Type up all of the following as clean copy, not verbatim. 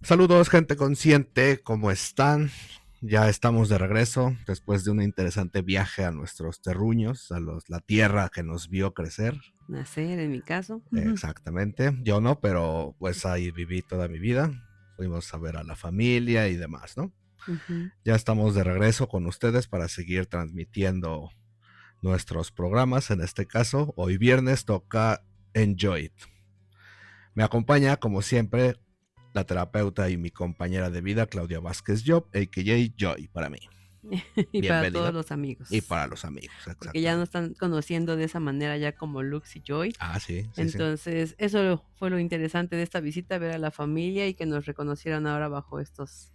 Saludos, gente consciente, ¿cómo están? Ya estamos de regreso después de un interesante viaje a nuestros terruños, la tierra que nos vio crecer. Nacer, en mi caso. Exactamente, yo no, pero pues ahí viví toda mi vida. Fuimos a ver a la familia y demás, ¿no? Ujú. Ya estamos de regreso con ustedes para seguir transmitiendo nuestros programas. En este caso, hoy viernes toca Enjoy It. Me acompaña, como siempre, la terapeuta y mi compañera de vida, Claudia Vázquez Job, a.k.a. Joy, para mí. Y para todos Bienvenida. los Y amigos, para los amigos, porque ya nos exactamente. están conociendo de esa manera ya como Lux y Joy. Ah, sí, sí, sí. Entonces, eso fue lo interesante de esta visita, ver a la familia y que nos reconocieran ahora bajo estos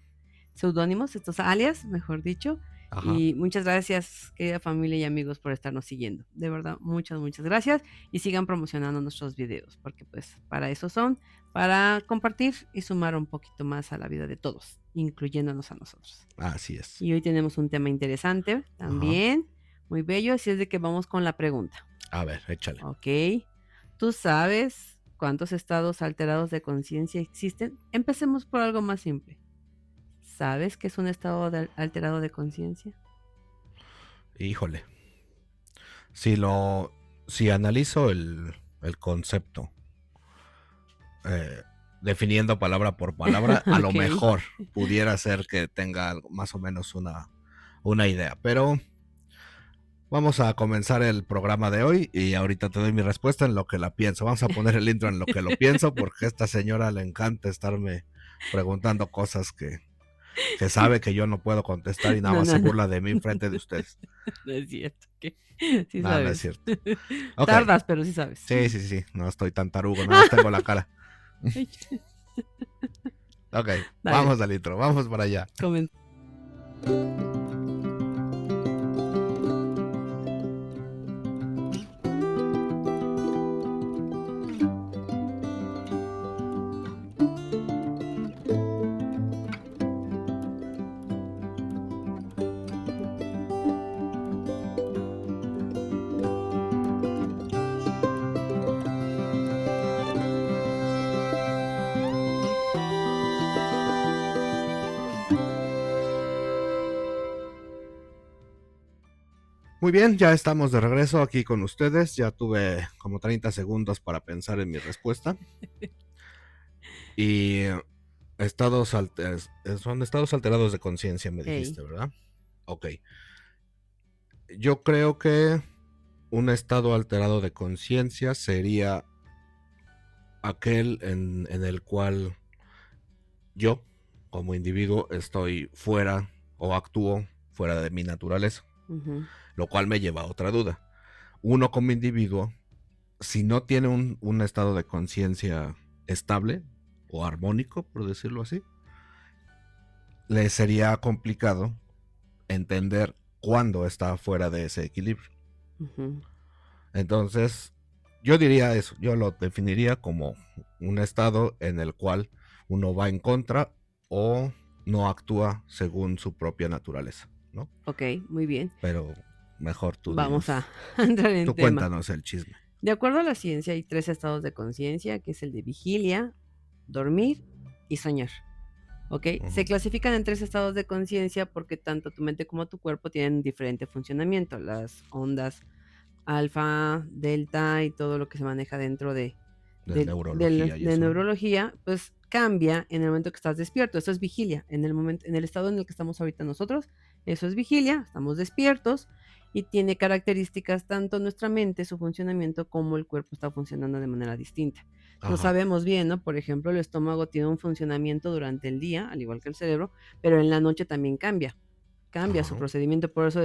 seudónimos, estos alias, mejor dicho. Ajá. Y muchas gracias, querida familia y amigos, por estarnos siguiendo. De verdad, muchas gracias. Y sigan promocionando nuestros videos, porque pues para eso son, para compartir y sumar un poquito más a la vida de todos, incluyéndonos a nosotros. Así es. Y hoy tenemos un tema interesante Ajá. también, muy bello, así es de que vamos con la pregunta. A ver, échale. ¿Ok? ¿Tú sabes cuántos estados alterados de conciencia existen? Empecemos por algo más simple. ¿Sabes qué es un estado alterado de conciencia? Híjole. Si lo. Si analizo el concepto, eh, definiendo palabra por palabra, a lo Ok. mejor pudiera ser que tenga más o menos una idea. Pero vamos a comenzar el programa de hoy y ahorita te doy mi respuesta en lo que la pienso. Vamos a poner el intro en lo que lo pienso porque a esta señora le encanta estarme preguntando cosas que sabe que yo no puedo contestar y nada No, más se no, no. burla de mí frente de ustedes. No es cierto. ¿Qué? Sí Nada, no es sabes. cierto. Ok. Tardas, pero sí sabes. Sí, sí, sí. No estoy tan tarugo, nada más tengo la cara. Ay, Ok, dale, vamos al intro, vamos para allá. comen. Muy bien, ya estamos de regreso aquí con ustedes. Ya tuve como 30 segundos para pensar en mi respuesta. Y son estados alterados de conciencia, me Ey. dijiste, ¿verdad? Ok. Yo creo que un estado alterado de conciencia sería aquel en el cual yo, como individuo, estoy fuera o actúo fuera de mi naturaleza, Ujú. lo cual me lleva a otra duda. Uno como individuo, si no tiene un estado de conciencia estable o armónico, por decirlo así, le sería complicado entender cuándo está fuera de ese equilibrio. Ujú. Entonces, yo diría eso, yo lo definiría como un estado en el cual uno va en contra o no actúa según su propia naturaleza, ¿no? Ok, muy bien. Pero mejor tú Vamos a dinos, entrar en tú tema. cuéntanos el chisme. De acuerdo a la ciencia, hay tres estados de conciencia, que es el de vigilia, dormir y soñar. ¿Ok? Se Ujú. clasifican en tres estados de conciencia porque tanto tu mente como tu cuerpo tienen diferente funcionamiento. Las ondas alfa, delta y todo lo que se maneja dentro De neurología y de eso, ¿no? neurología, pues cambia en el momento que estás despierto. Eso es vigilia. En el estado en el que estamos ahorita nosotros, eso es vigilia, estamos despiertos y tiene características tanto nuestra mente, su funcionamiento, como el cuerpo está funcionando de manera distinta. No Ajá. sabemos bien, ¿no? Por ejemplo, el estómago tiene un funcionamiento durante el día, al igual que el cerebro, pero en la noche también cambia su Ajá. procedimiento. Por eso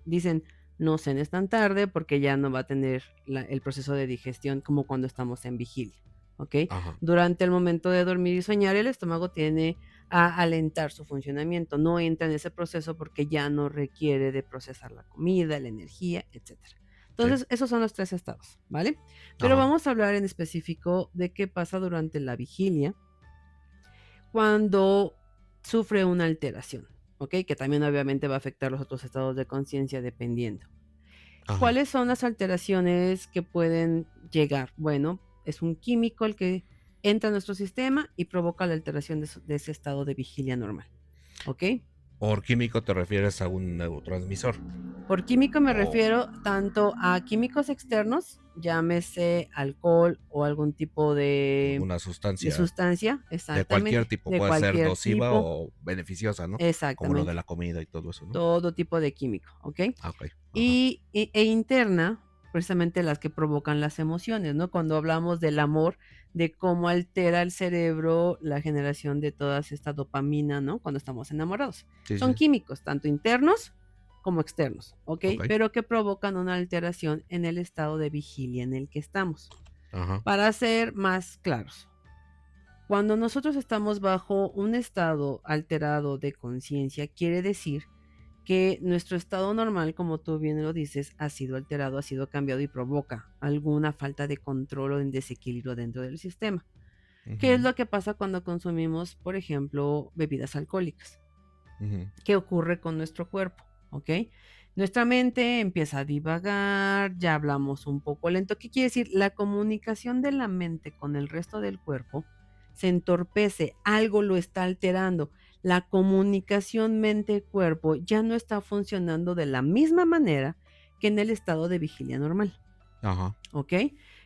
dicen no cenes tan tarde porque ya no va a tener el proceso de digestión como cuando estamos en vigilia. ¿Ok? Ajá. Durante el momento de dormir y soñar, el estómago tiene a alentar su funcionamiento. No entra en ese proceso porque ya no requiere de procesar la comida, la energía, etcétera. Sí. Entonces, esos son los tres estados, ¿vale? Pero Ajá. vamos a hablar en específico de qué pasa durante la vigilia cuando sufre una alteración, ¿ok? Que también obviamente va a afectar los otros estados de conciencia dependiendo. Ajá. ¿Cuáles son las alteraciones que pueden llegar? Bueno, es un químico el que entra a nuestro sistema y provoca la alteración de ese estado de vigilia normal, ¿ok? Por químico te refieres a un neurotransmisor. Por químico me O refiero tanto a químicos externos, llámese alcohol o algún tipo de alguna sustancia sustancia, de cualquier exactamente, tipo, de puede ser cualquier nociva tipo, o beneficiosa, ¿no? Como lo de exactamente, la comida y todo eso, ¿no? todo tipo de químico, ¿ok? Ah, ok. Ajá. E interna, precisamente las que provocan las emociones, ¿no? Cuando hablamos del amor, de cómo altera el cerebro la generación de todas esta dopamina, ¿no? Cuando estamos enamorados. Sí, Son sí. químicos, tanto internos como externos, ¿ok? Ok. Pero que provocan una alteración en el estado de vigilia en el que estamos. Ajá. Para ser más claros, cuando nosotros estamos bajo un estado alterado de conciencia, quiere decir que nuestro estado normal, como tú bien lo dices, ha sido alterado, ha sido cambiado y provoca alguna falta de control o en desequilibrio dentro del sistema. ¿Qué es Ujú, lo que pasa cuando consumimos, por ejemplo, bebidas alcohólicas? ujú. ¿Qué ocurre con nuestro cuerpo? ¿Ok? Nuestra mente empieza a divagar, ya hablamos un poco lento. ¿Qué quiere decir? La comunicación de la mente con el resto del cuerpo se entorpece, algo lo está alterando. La comunicación mente-cuerpo ya no está funcionando de la misma manera que en el estado de vigilia normal. Ajá. ¿Ok?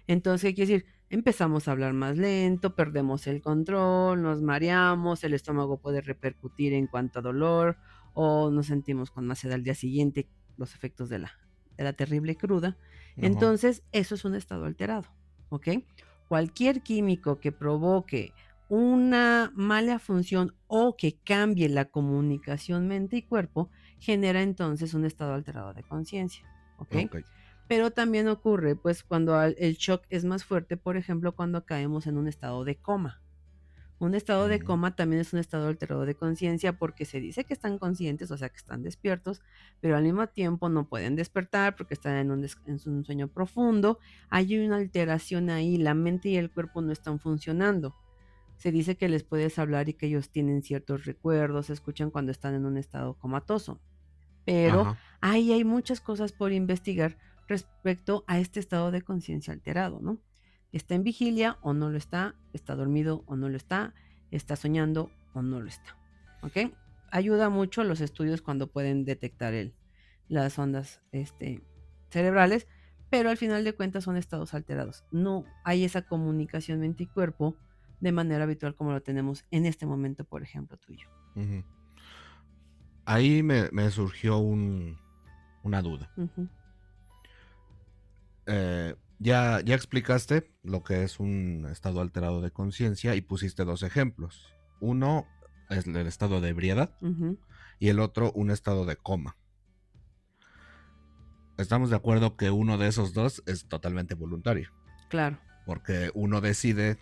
Entonces, ¿qué quiere decir? Empezamos a hablar más lento, perdemos el control, nos mareamos, el estómago puede repercutir en cuanto a dolor o nos sentimos con más sed al día siguiente, los efectos de la terrible cruda. Ajá. Entonces, eso es un estado alterado, ¿ok? Cualquier químico que provoque una mala función o que cambie la comunicación mente y cuerpo genera entonces un estado alterado de conciencia, ¿ok? Ok. Pero también ocurre, pues, cuando el shock es más fuerte, por ejemplo, cuando caemos en un estado de coma. Un estado de Mm, coma también es un estado alterado de conciencia porque se dice que están conscientes, o sea, que están despiertos, pero al mismo tiempo no pueden despertar porque están en un sueño profundo. Hay una alteración ahí, la mente y el cuerpo no están funcionando. Se dice que les puedes hablar y que ellos tienen ciertos recuerdos, escuchan cuando están en un estado comatoso. Pero ajá. ahí hay muchas cosas por investigar respecto a este estado de conciencia alterado, ¿no? ¿Está en vigilia o no lo está? ¿Está dormido o no lo está? ¿Está soñando o no lo está? ¿Ok? Ayuda mucho los estudios cuando pueden detectar las ondas cerebrales, pero al final de cuentas son estados alterados. No hay esa comunicación mente y cuerpo de manera habitual como lo tenemos en este momento, por ejemplo, tú y yo. Ujú. Ahí me surgió una duda. Ujú, Ya explicaste lo que es un estado alterado de conciencia y pusiste dos ejemplos. Uno es el estado de ebriedad ujú, y el otro un estado de coma. Estamos de acuerdo que uno de esos dos es totalmente voluntario, claro. porque uno decide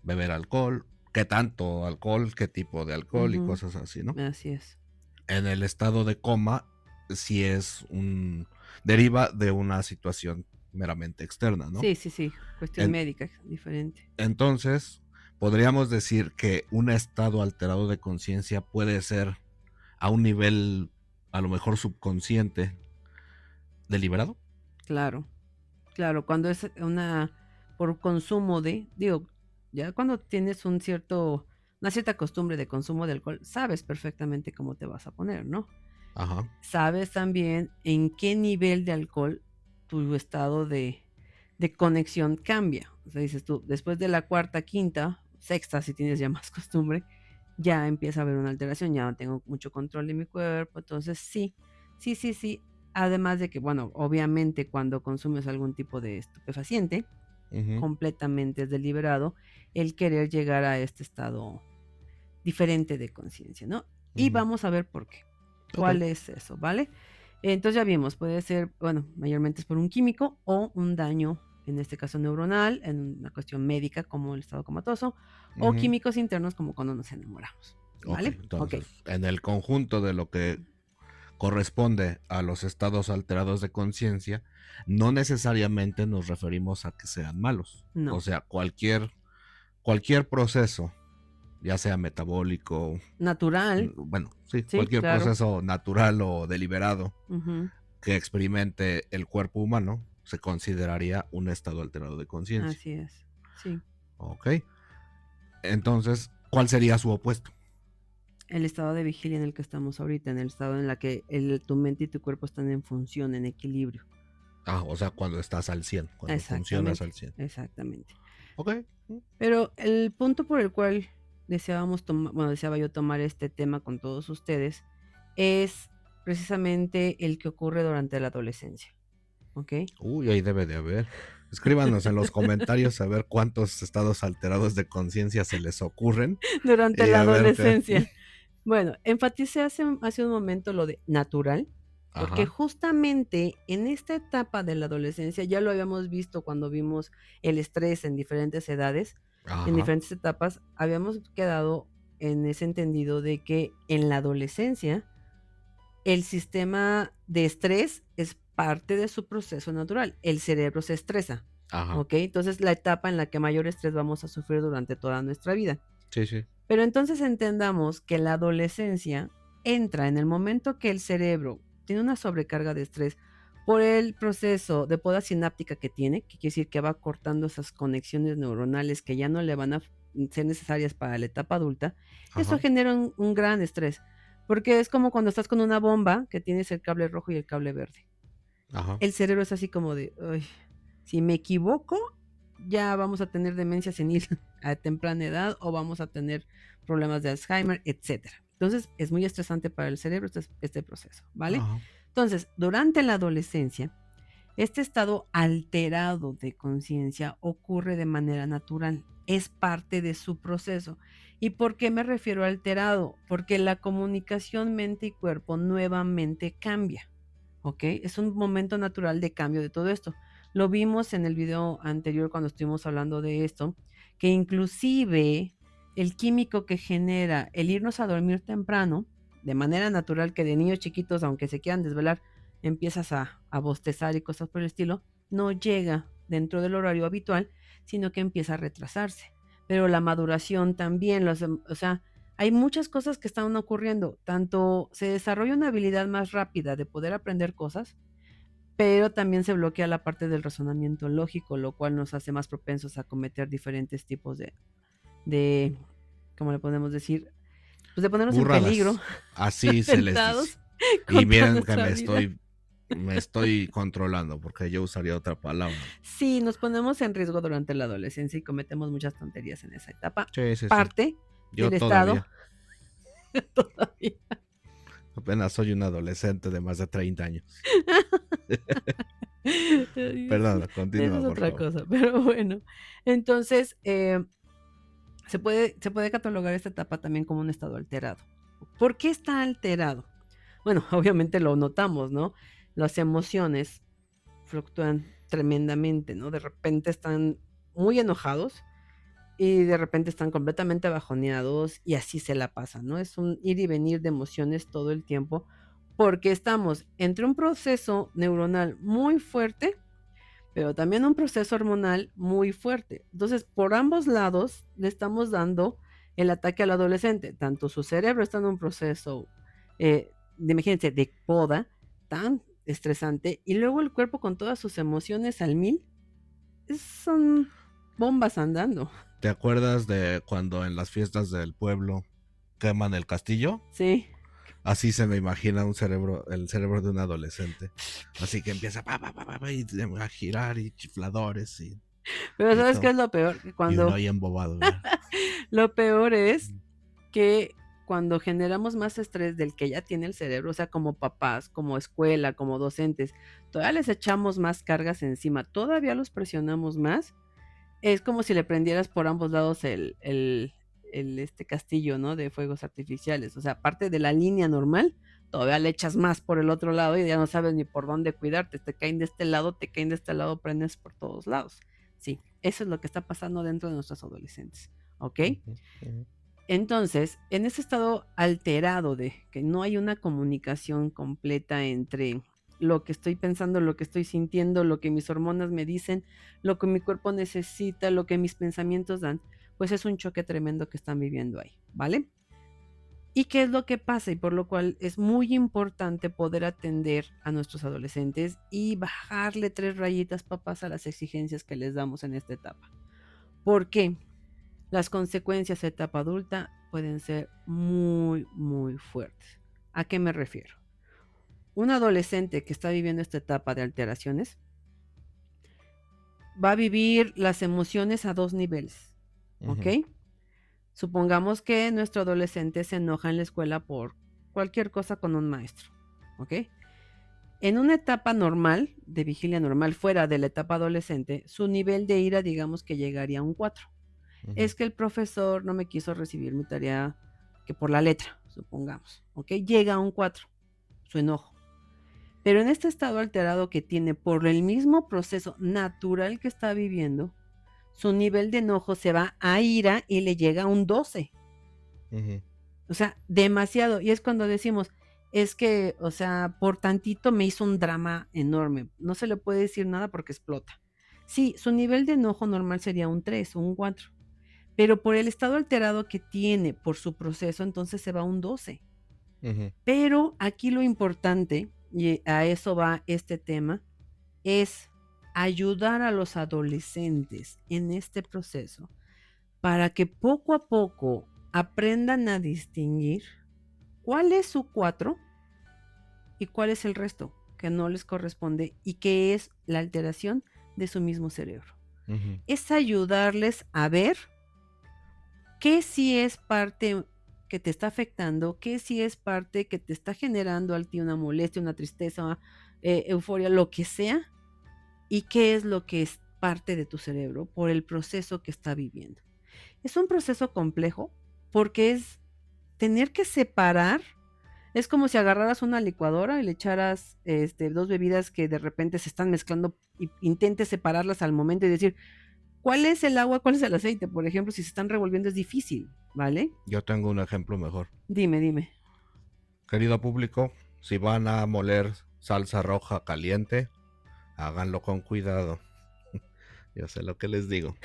beber alcohol, qué tanto alcohol, qué tipo de alcohol y Ujú, cosas así, ¿no? así es. En el estado de coma, sí es deriva de una situación meramente externa, ¿no? Sí, sí, sí, cuestión En- médica, diferente. entonces, podríamos decir que un estado alterado de conciencia puede ser a un nivel a lo mejor subconsciente deliberado. Claro, claro, cuando es por consumo digo, ya cuando tienes una cierta costumbre de consumo de alcohol, sabes perfectamente cómo te vas a poner, ¿no? Ajá. Sabes también en qué nivel de alcohol tu estado de conexión cambia. O sea, dices tú, después de la cuarta, quinta, sexta, si tienes ya más costumbre, ya empieza a haber una alteración, ya no tengo mucho control de mi cuerpo. Entonces, sí, sí, sí, sí. Además de que, bueno, obviamente cuando consumes algún tipo de estupefaciente, Ujú, completamente es deliberado el querer llegar a este estado diferente de conciencia, ¿no? Y ujú. vamos a ver por qué. Ok. ¿Cuál es eso? ¿Vale? Entonces ya vimos, puede ser, bueno, mayormente es por un químico o un daño, en este caso neuronal, en una cuestión médica como el estado comatoso, o Ujú. químicos internos como cuando nos enamoramos. Ok, ¿Vale? Ok. entonces, en el conjunto de lo que corresponde a los estados alterados de conciencia, no necesariamente nos referimos a que sean malos. O No. sea, cualquier proceso, ya sea metabólico, Natural. bueno, sí, Sí, cualquier claro. proceso natural o deliberado Ujú, que experimente el cuerpo humano, se consideraría un estado alterado de conciencia. así es. Sí. Ok. Entonces, ¿cuál sería su opuesto? El estado de vigilia en el que estamos ahorita, en el estado en el que tu mente y tu cuerpo están en función, en equilibrio. O sea, cuando estás al 100, cuando funcionas Exactamente, al 100. exactamente. Ok. Pero el punto por el cual deseaba yo tomar este tema con todos ustedes es precisamente el que ocurre durante la adolescencia, ¿ok? Uy, ahí debe de haber. Escríbanos en los comentarios a ver cuántos estados alterados de conciencia se les ocurren Durante y la a ver qué. adolescencia. Bueno, enfaticé hace un momento lo de natural, porque Ajá, justamente en esta etapa de la adolescencia, ya lo habíamos visto cuando vimos el estrés en diferentes edades, en ajá, diferentes etapas, habíamos quedado en ese entendido de que en la adolescencia el sistema de estrés es parte de su proceso natural. El cerebro se estresa, ajá. ¿ok? Entonces, la etapa en la que mayor estrés vamos a sufrir durante toda nuestra vida. Sí, sí. Pero entonces entendamos que la adolescencia entra en el momento que el cerebro tiene una sobrecarga de estrés por el proceso de poda sináptica que tiene, que quiere decir que va cortando esas conexiones neuronales que ya no le van a ser necesarias para la etapa adulta. Eso Ajá, genera un gran estrés, porque es como cuando estás con una bomba que tienes el cable rojo y el cable verde. ajá, El cerebro es así como de, "Ay, si me equivoco, ya vamos a tener demencia senil a temprana edad o vamos a tener problemas de Alzheimer, etcétera". Entonces, es muy estresante para el cerebro este proceso, ¿vale? ajá. Entonces, durante la adolescencia, este estado alterado de conciencia ocurre de manera natural, es parte de su proceso. ¿Y por qué me refiero a alterado? Porque la comunicación mente y cuerpo nuevamente cambia. ¿Ok? Es un momento natural de cambio de todo esto. Lo vimos en el video anterior cuando estuvimos hablando de esto, que inclusive el químico que genera el irnos a dormir temprano, de manera natural, que de niños chiquitos, aunque se quieran desvelar, empiezas a bostezar y cosas por el estilo, no llega dentro del horario habitual, sino que empieza a retrasarse. Pero la maduración también, o sea, hay muchas cosas que están ocurriendo, tanto se desarrolla una habilidad más rápida de poder aprender cosas, pero también se bloquea la parte del razonamiento lógico, lo cual nos hace más propensos a cometer diferentes tipos de ¿cómo le podemos decir? Pues de ponernos en peligro, Burradas. Así se les dice. tentados Y con toda miren que nuestra vida. me estoy controlando porque yo usaría otra palabra. Sí, nos ponemos en riesgo durante la adolescencia y cometemos muchas tonterías en esa etapa, Sí, sí, sí. parte Yo del estado todavía. todavía. Apenas soy un adolescente de más de 30 años. Eso Perdón, eso continúa, es por otra favor. cosa, pero bueno. Entonces, se puede catalogar esta etapa también como un estado alterado. ¿Por qué está alterado? Bueno, obviamente lo notamos, ¿no? Las emociones fluctúan tremendamente, ¿no? De repente están muy enojados y de repente están completamente bajoneados y así se la pasan, ¿no? Es un ir y venir de emociones todo el tiempo porque estamos entre un proceso neuronal muy fuerte, pero también un proceso hormonal muy fuerte. Entonces, por ambos lados le estamos dando el ataque al adolescente. Tanto su cerebro está en un proceso, imagínense, de poda tan estresante, y luego el cuerpo con todas sus emociones al mil, son bombas andando. ¿Te acuerdas de cuando en las fiestas del pueblo queman el castillo? Sí. Así se me imagina un cerebro, el cerebro de un adolescente. Así que empieza y a girar y chifladores Pero y ¿sabes qué todo. es lo peor? Que Y uno cuando ahí embobado, ¿verdad? lo peor es que cuando generamos más estrés del que ya tiene el cerebro, o sea, como papás, como escuela, como docentes, todavía les echamos más cargas encima, todavía los presionamos más, es como si le prendieras por ambos lados este castillo, ¿no? De fuegos artificiales. O sea, aparte de la línea normal, todavía le echas más por el otro lado y ya no sabes ni por dónde cuidarte. Te caen de este lado, te caen de este lado, prendes por todos lados. Sí, eso es lo que está pasando dentro de nuestros adolescentes. ¿Ok? Entonces, en ese estado alterado de que no hay una comunicación completa entre lo que estoy pensando, lo que estoy sintiendo, lo que mis hormonas me dicen, lo que mi cuerpo necesita, lo que mis pensamientos dan, pues es un choque tremendo que están viviendo ahí, ¿vale? ¿Y qué es lo que pasa? Y por lo cual es muy importante poder atender a nuestros adolescentes y bajarle 3 rayitas, papás, a las exigencias que les damos en esta etapa. ¿Por qué? Las consecuencias de etapa adulta pueden ser muy, muy fuertes. ¿A qué me refiero? Un adolescente que está viviendo esta etapa de alteraciones va a vivir las emociones a 2 niveles, ¿ok? Ujú, Supongamos que nuestro adolescente se enoja en la escuela por cualquier cosa con un maestro, ¿ok? En una etapa normal, de vigilia normal, fuera de la etapa adolescente, su nivel de ira, digamos que llegaría a un 4. ujú, Es que el profesor no me quiso recibir mi tarea que por la letra, supongamos, ¿ok? Llega a un 4, su enojo. Pero en este estado alterado que tiene por el mismo proceso natural que está viviendo, su nivel de enojo se va a ira y le llega a un 12. ujú, O sea, demasiado. Y es cuando decimos, es que, o sea, por tantito me hizo un drama enorme. No se le puede decir nada porque explota. Sí, su nivel de enojo normal sería un 3 o un 4, pero por el estado alterado que tiene por su proceso, entonces se va a un 12. ujú, Pero aquí lo importante, y a eso va este tema, es ayudar a los adolescentes en este proceso para que poco a poco aprendan a distinguir cuál es su 4 y cuál es el resto que no les corresponde y qué es la alteración de su mismo cerebro. ujú. Es ayudarles a ver qué sí es parte que te está afectando, qué sí es parte que te está generando a ti una molestia, una tristeza, euforia, lo que sea, y qué es lo que es parte de tu cerebro por el proceso que está viviendo. Es un proceso complejo porque es tener que separar. Es como si agarraras una licuadora y le echaras, 2 bebidas que de repente se están mezclando, y intentes separarlas al momento y decir, ¿cuál es el agua, cuál es el aceite? Por ejemplo, si se están revolviendo es difícil, ¿vale? Yo tengo un ejemplo mejor. Dime, dime. Querido público, si van a moler salsa roja caliente, háganlo con cuidado. Yo sé lo que les digo.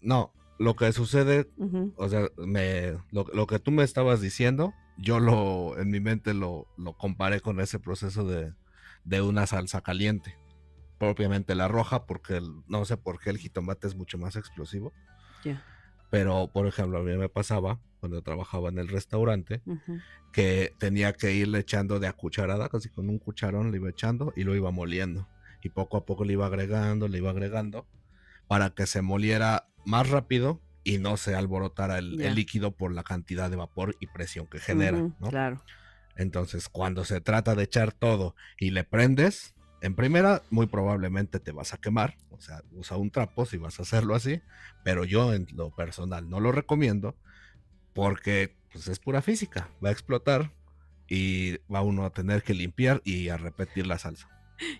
No, lo que sucede, Ujú, o sea, lo que tú me estabas diciendo, en mi mente lo comparé con ese proceso de una salsa caliente. Propiamente la roja, porque no sé por qué el jitomate es mucho más explosivo. ya, Pero, por ejemplo, a mí me pasaba cuando trabajaba en el restaurante ujú, que tenía que irle echando de a cucharada, casi con un cucharón le iba echando y lo iba moliendo. Y poco a poco le iba agregando, para que se moliera más rápido y no se alborotara el ya, líquido por la cantidad de vapor y presión que genera, ujú, ¿no? claro, Entonces, cuando se trata de echar todo y le prendes, en primera, muy probablemente te vas a quemar, o sea, usa un trapo si vas a hacerlo así, pero yo en lo personal no lo recomiendo porque pues, es pura física, va a explotar y va uno a tener que limpiar y a repetir la salsa.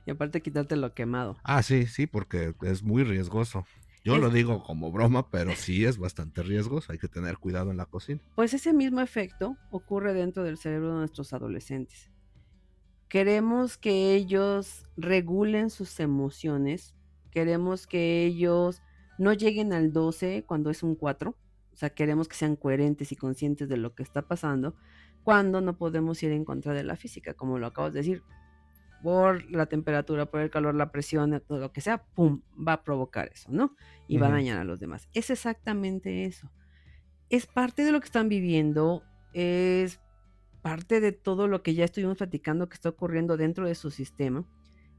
y aparte quitarte lo quemado. Ah, sí, sí, porque es muy riesgoso. Yo lo Es digo como broma, pero sí es bastante riesgoso, hay que tener cuidado en la cocina. Pues ese mismo efecto ocurre dentro del cerebro de nuestros adolescentes. Queremos que ellos regulen sus emociones, queremos que ellos no lleguen al 12 cuando es un 4, o sea, queremos que sean coherentes y conscientes de lo que está pasando, cuando no podemos ir en contra de la física, como lo acabas de decir, por la temperatura, por el calor, la presión, todo lo que sea, pum, va a provocar eso, ¿no? Y va a Ujú, dañar a los demás. Es exactamente eso. Es parte de lo que están viviendo, es parte de todo lo que ya estuvimos platicando que está ocurriendo dentro de su sistema.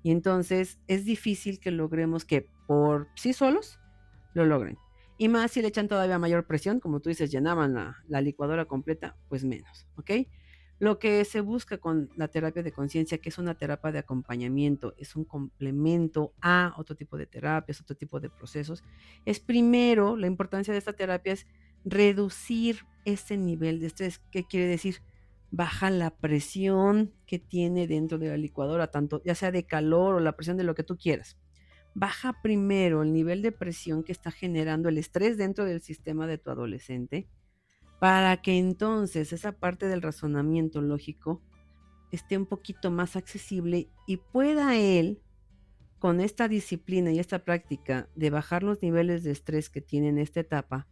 Y entonces es difícil que logremos que por sí solos lo logren. Y más si le echan todavía mayor presión, como tú dices, llenaban la licuadora completa, pues menos, ¿ok? Lo que se busca con la terapia de conciencia, que es una terapia de acompañamiento, es un complemento a otro tipo de terapias, otro tipo de procesos, es primero, la importancia de esta terapia es reducir ese nivel de estrés. ¿Qué quiere decir? Baja la presión que tiene dentro de la licuadora, tanto ya sea de calor o la presión de lo que tú quieras. Baja primero el nivel de presión que está generando el estrés dentro del sistema de tu adolescente, para que entonces esa parte del razonamiento lógico esté un poquito más accesible y pueda él, con esta disciplina y esta práctica de bajar los niveles de estrés que tiene en esta etapa,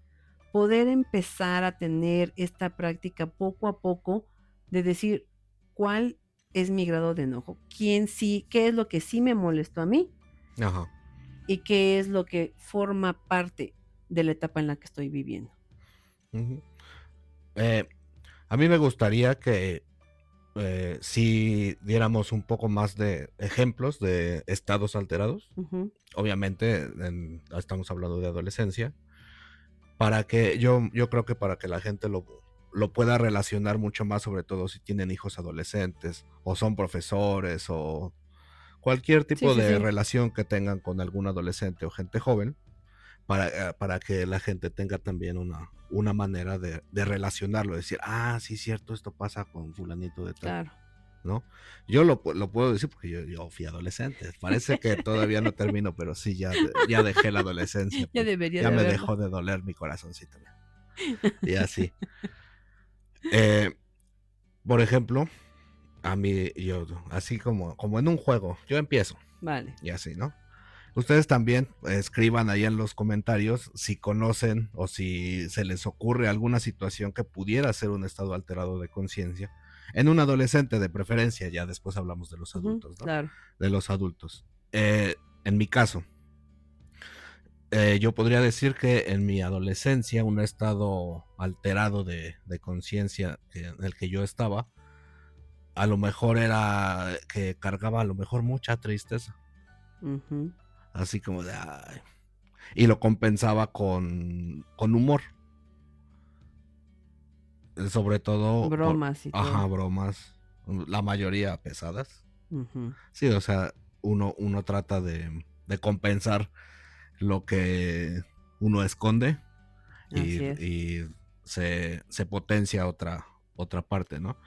poder empezar a tener esta práctica poco a poco de decir cuál es mi grado de enojo, quién sí, qué es lo que sí me molestó a mí ajá. y qué es lo que forma parte de la etapa en la que estoy viviendo. Ujú. Eh, a mí me gustaría que si diéramos un poco más de ejemplos de estados alterados. Ujú, Obviamente estamos hablando de adolescencia, para que yo creo que para que la gente lo pueda relacionar mucho más, sobre todo si tienen hijos adolescentes o son profesores o cualquier sí, tipo sí, de sí. relación que tengan con algún adolescente o gente joven, para que la gente tenga también una manera de relacionarlo, decir, ah, sí, cierto, esto pasa con fulanito de tal, Claro. ¿no? Yo lo puedo decir porque yo fui adolescente. Parece que todavía no termino, pero sí, ya dejé la adolescencia, Ya pues debería ya de me haberlo. dejó de doler mi corazoncito. Y así. Eh, por ejemplo, a mí, yo, así como en un juego, yo empiezo Vale. y así, ¿no? Ustedes también escriban ahí en los comentarios si conocen o si se les ocurre alguna situación que pudiera ser un estado alterado de conciencia en un adolescente de preferencia. Ya después hablamos de los Ujú, adultos, ¿no? claro. De los adultos. En mi caso, yo podría decir que en mi adolescencia un estado alterado de conciencia en el que yo estaba, a lo mejor era que cargaba a lo mejor mucha tristeza, Ujú. así como de, ay, y lo compensaba con humor, sobre todo Bromas y ajá, todo. bromas, la mayoría pesadas. Ujú. Sí, o sea, uno trata de compensar lo que uno esconde Así es. y se potencia otra parte, ¿no?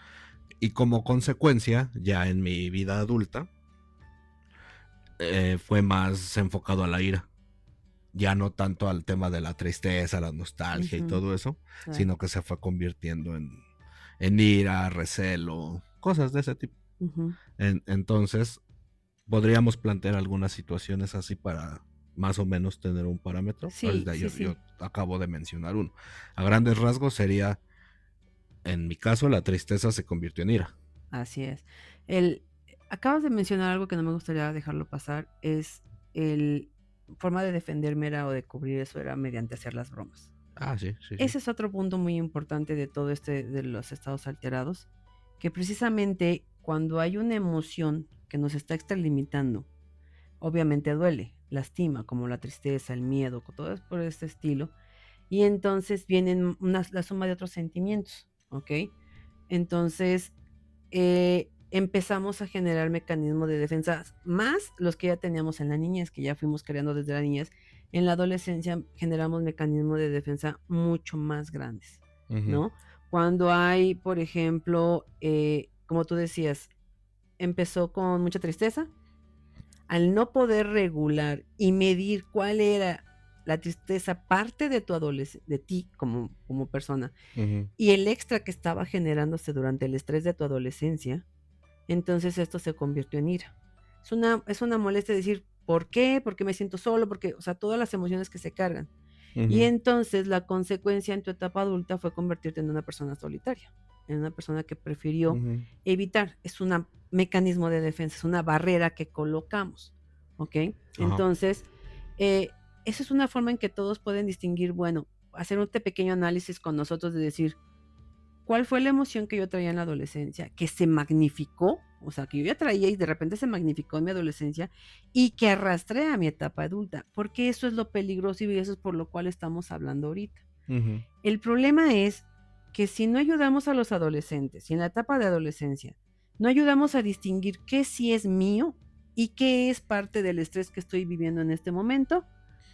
Y como consecuencia, ya en mi vida adulta, fue más enfocado a la ira. Ya no tanto al tema de la tristeza, la nostalgia y Ujú, todo eso, claro. sino que se fue convirtiendo en ira, recelo, cosas de ese tipo. Ujú. Entonces, podríamos plantear algunas situaciones así para más o menos tener un parámetro. Sí, Ahorita sí, yo sí. acabo de mencionar uno. A grandes rasgos sería, en mi caso, la tristeza se convirtió en ira. Así es. El Acabas de mencionar algo que no me gustaría dejarlo pasar, es el forma de defenderme era o de cubrir eso era mediante hacer las bromas. Ah, sí, sí, sí. Ese es otro punto muy importante de todo este de los estados alterados, que precisamente cuando hay una emoción que nos está extralimitando, obviamente duele, lastima, como la tristeza, el miedo, todo es por este estilo, y entonces vienen la suma de otros sentimientos, ¿ok? Entonces, empezamos a generar mecanismos de defensa, más los que ya teníamos en la niñez, que ya fuimos creando desde la niñez. En la adolescencia generamos mecanismos de defensa mucho más grandes, Ujú, ¿no? Cuando hay, por ejemplo, como tú decías, empezó con mucha tristeza, al no poder regular y medir cuál era la tristeza parte de tu de ti como persona, ujú, y el extra que estaba generándose durante el estrés de tu adolescencia, entonces esto se convirtió en ira. Es una molestia decir, ¿por qué? ¿Por qué me siento solo? Porque, o sea, todas las emociones que se cargan. Y ujú, entonces la consecuencia en tu etapa adulta fue convertirte en una persona solitaria, en una persona que prefirió ujú. evitar. Es un mecanismo de defensa, es una barrera que colocamos, ¿ok? Ajá. Entonces, eh, esa es una forma en que todos pueden distinguir, bueno, hacer un pequeño análisis con nosotros de decir, ¿cuál fue la emoción que yo traía en la adolescencia? Que se magnificó, o sea, que yo ya traía y de repente se magnificó en mi adolescencia y que arrastré a mi etapa adulta, porque eso es lo peligroso y eso es por lo cual estamos hablando ahorita. Ujú, El problema es que si no ayudamos a los adolescentes y en la etapa de adolescencia, no ayudamos a distinguir qué sí es mío y qué es parte del estrés que estoy viviendo en este momento,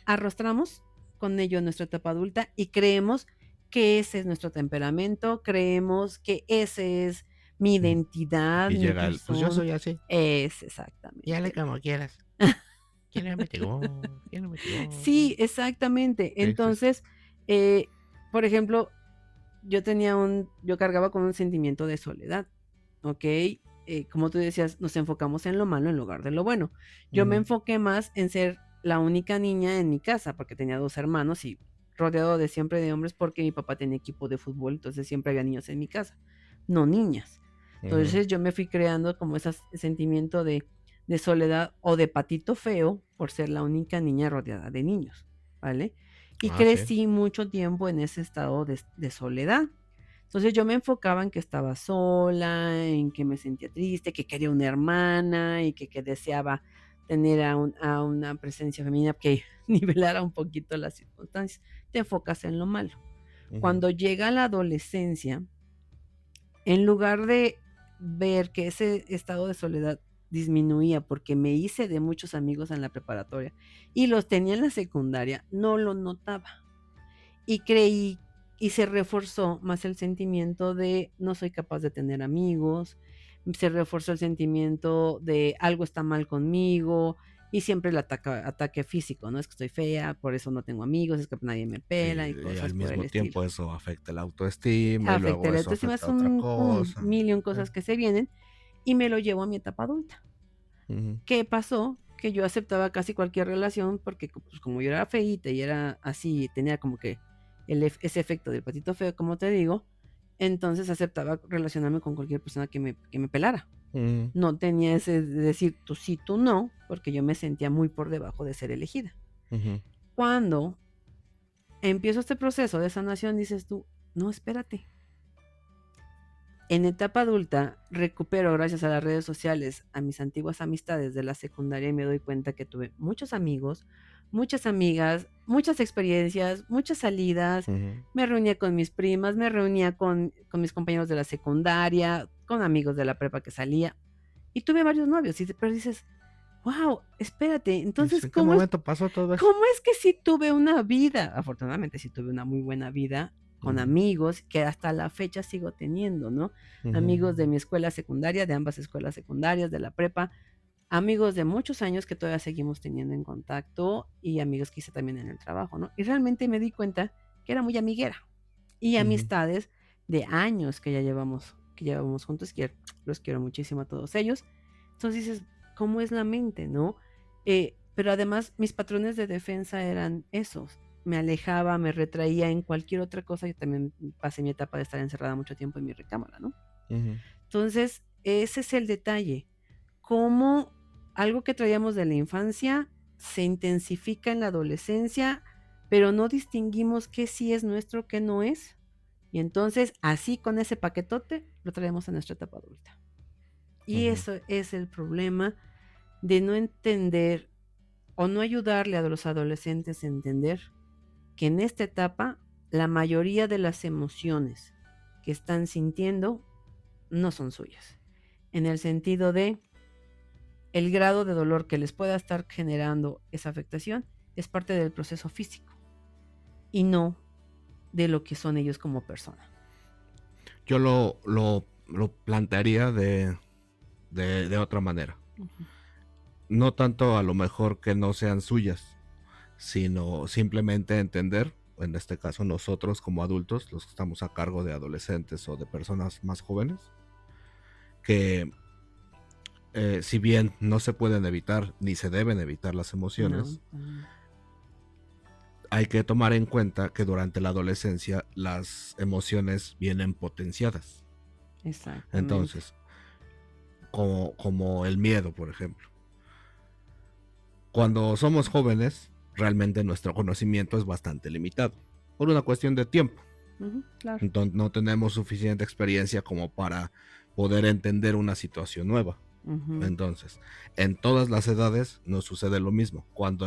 arrastramos con ello nuestra etapa adulta y creemos que ese es nuestro temperamento, creemos que ese es mi ujú. identidad, Y mi llega el, pues yo persona. soy así. Es Y hazle exactamente. como quieras. ¿Quién no me pegó? ¿Quién no me pegó? Sí, exactamente. Sí, sí, sí. Entonces, por ejemplo, yo cargaba con un sentimiento de soledad, ¿ok? Como tú decías, nos enfocamos en lo malo en lugar de lo bueno. Yo me Ujú, enfoqué más en ser la única niña en mi casa, porque tenía 2 hermanos y rodeado de siempre de hombres, porque mi papá tenía equipo de fútbol, entonces siempre había niños en mi casa, no niñas. ujú, Entonces, yo me fui creando como ese sentimiento de soledad o de patito feo por ser la única niña rodeada de niños, ¿vale? y Ah, sí. crecí mucho tiempo en ese estado de soledad. Entonces, yo me enfocaba en que estaba sola, en que me sentía triste, que quería una hermana y que deseaba tener a una presencia femenina que nivelara un poquito las circunstancias. Te enfocas en lo malo. Ujú, Cuando llega la adolescencia, en lugar de ver que ese estado de soledad disminuía, porque me hice de muchos amigos en la preparatoria y los tenía en la secundaria, no lo notaba. Y creí y se reforzó más el sentimiento de no soy capaz de tener amigos, se reforzó el sentimiento de algo está mal conmigo y siempre el ataque físico, ¿no? Es que estoy fea, por eso no tengo amigos, es que nadie me pela y sí, y cosas al por el mismo estilo. tiempo eso afecta la autoestima y Afecta luego la eso autoestima, afecta es a otra un cosa. millón Sí. cosas que se vienen y me lo llevo a mi etapa adulta. Ujú, ¿Qué pasó? Que yo aceptaba casi cualquier relación porque, pues, como yo era feíta y era así, tenía como que ese efecto del patito feo, como te digo, entonces aceptaba relacionarme con cualquier persona que me pelara. ujú, No tenía ese de decir tú sí, tú no, porque yo me sentía muy por debajo de ser elegida. ujú, Cuando empiezo este proceso de sanación, dices tú: "No, espérate". En etapa adulta, recupero, gracias a las redes sociales, a mis antiguas amistades de la secundaria y me doy cuenta que tuve muchos amigos, muchas amigas, muchas experiencias, muchas salidas. ujú. Me reunía con mis primas, me reunía con mis compañeros de la secundaria, con amigos de la prepa que salía. Y tuve varios novios, pero dices, wow, espérate, entonces, Dices, ¿en qué momento pasó todo eso? ¿cómo es que sí tuve una vida? Afortunadamente, sí tuve una muy buena vida con Ujú, amigos que hasta la fecha sigo teniendo, ¿no? ujú, Amigos de mi escuela secundaria, de ambas escuelas secundarias, de la prepa, amigos de muchos años que todavía seguimos teniendo en contacto y amigos que hice también en el trabajo, ¿no? Y realmente me di cuenta que era muy amiguera y ujú, amistades de años que llevamos juntos, que los quiero muchísimo a todos ellos. Entonces dices, ¿cómo es la mente, no? Pero además mis patrones de defensa eran esos. Me alejaba, me retraía en cualquier otra cosa. Yo también pasé mi etapa de estar encerrada mucho tiempo en mi recámara, ¿no? ujú. Entonces, ese es el detalle. Cómo algo que traíamos de la infancia se intensifica en la adolescencia, pero no distinguimos qué sí es nuestro, qué no es. Y entonces, así con ese paquetote, lo traemos a nuestra etapa adulta. Y Ujú, eso es el problema de no entender o no ayudarle a los adolescentes a entender que en esta etapa la mayoría de las emociones que están sintiendo no son suyas. En el sentido de el grado de dolor que les pueda estar generando esa afectación es parte del proceso físico y no de lo que son ellos como persona. Yo lo plantearía de otra manera. Ujú. No tanto a lo mejor que no sean suyas, sino simplemente entender, en este caso nosotros como adultos, los que estamos a cargo de adolescentes o de personas más jóvenes, que si bien no se pueden evitar ni se deben evitar las No, emociones, no. hay que tomar en cuenta que durante la adolescencia las emociones vienen potenciadas. Exactamente. Entonces, como el miedo, por ejemplo. Cuando somos jóvenes, realmente nuestro conocimiento es bastante limitado, por una cuestión de tiempo. Ujú, claro. Entonces, no tenemos suficiente experiencia como para poder entender una situación nueva. Ujú, Entonces, en todas las edades nos sucede lo mismo. Cuando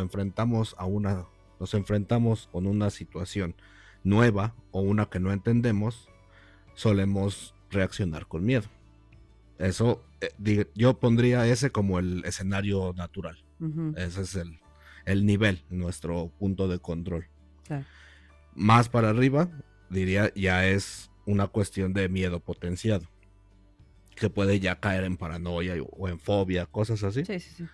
nos enfrentamos con una situación nueva o una que no entendemos, solemos reaccionar con miedo. Eso, yo pondría ese como el escenario natural. ujú, Ese es el nivel, nuestro punto de control. claro. Más para arriba, diría, ya es una cuestión de miedo potenciado, que puede ya caer en paranoia o en fobia, cosas así. Sí, sí, sí.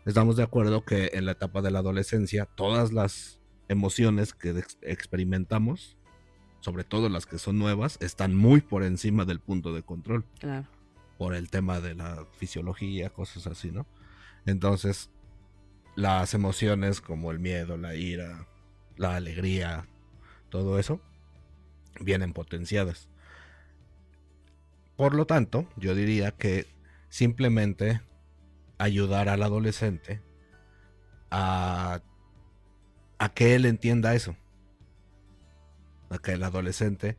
Estamos de acuerdo que en la etapa de la adolescencia, todas las emociones que experimentamos, sobre todo las que son nuevas, están muy por encima del punto de control, Claro. por el tema de la fisiología, cosas así, ¿no? Entonces, las emociones como el miedo, la ira, la alegría, todo eso, vienen potenciadas. Por lo tanto, yo diría que simplemente ayudar al adolescente a, a que él entienda eso. a que el adolescente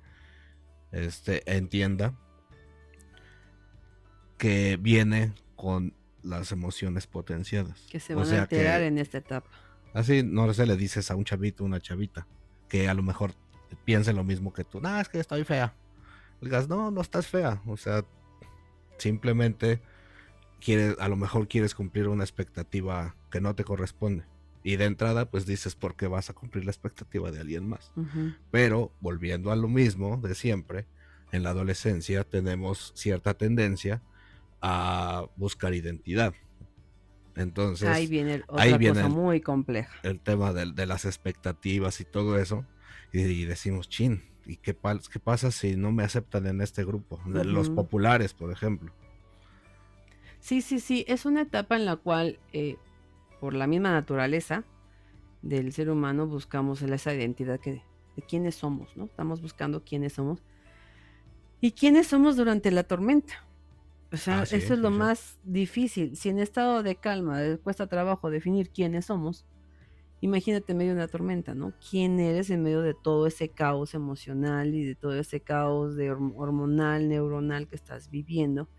entienda que viene con las emociones potenciadas. Que se O van a sea alterar que en esta etapa. así no se le dices a un chavito, una chavita, que a lo mejor piense lo mismo que tú. No, es que estoy fea. Le digas, no, no estás fea. O sea, simplemente a lo mejor quieres cumplir una expectativa que no te corresponde. Y de entrada, pues dices por qué vas a cumplir la expectativa de alguien más. Ujú. Pero volviendo a lo mismo de siempre, en la adolescencia tenemos cierta tendencia a buscar identidad. Ahí Entonces, viene ahí otra viene cosa muy compleja. el tema de las expectativas y todo eso. Y decimos, chin, ¿y qué pasa si no me aceptan en este grupo? De los Ujú. populares, por ejemplo. Sí, sí, sí, es una etapa en la cual, por la misma naturaleza del ser humano, buscamos esa identidad de quiénes somos, ¿no? Estamos buscando quiénes somos. ¿Y quiénes somos durante la tormenta? O sea, Ah, eso sí, es lo sí, sí. más difícil. Si en estado de calma cuesta trabajo definir quiénes somos, imagínate en medio de una tormenta, ¿no? ¿Quién eres en medio de todo ese caos emocional y de todo ese caos de hormonal, neuronal que estás viviendo?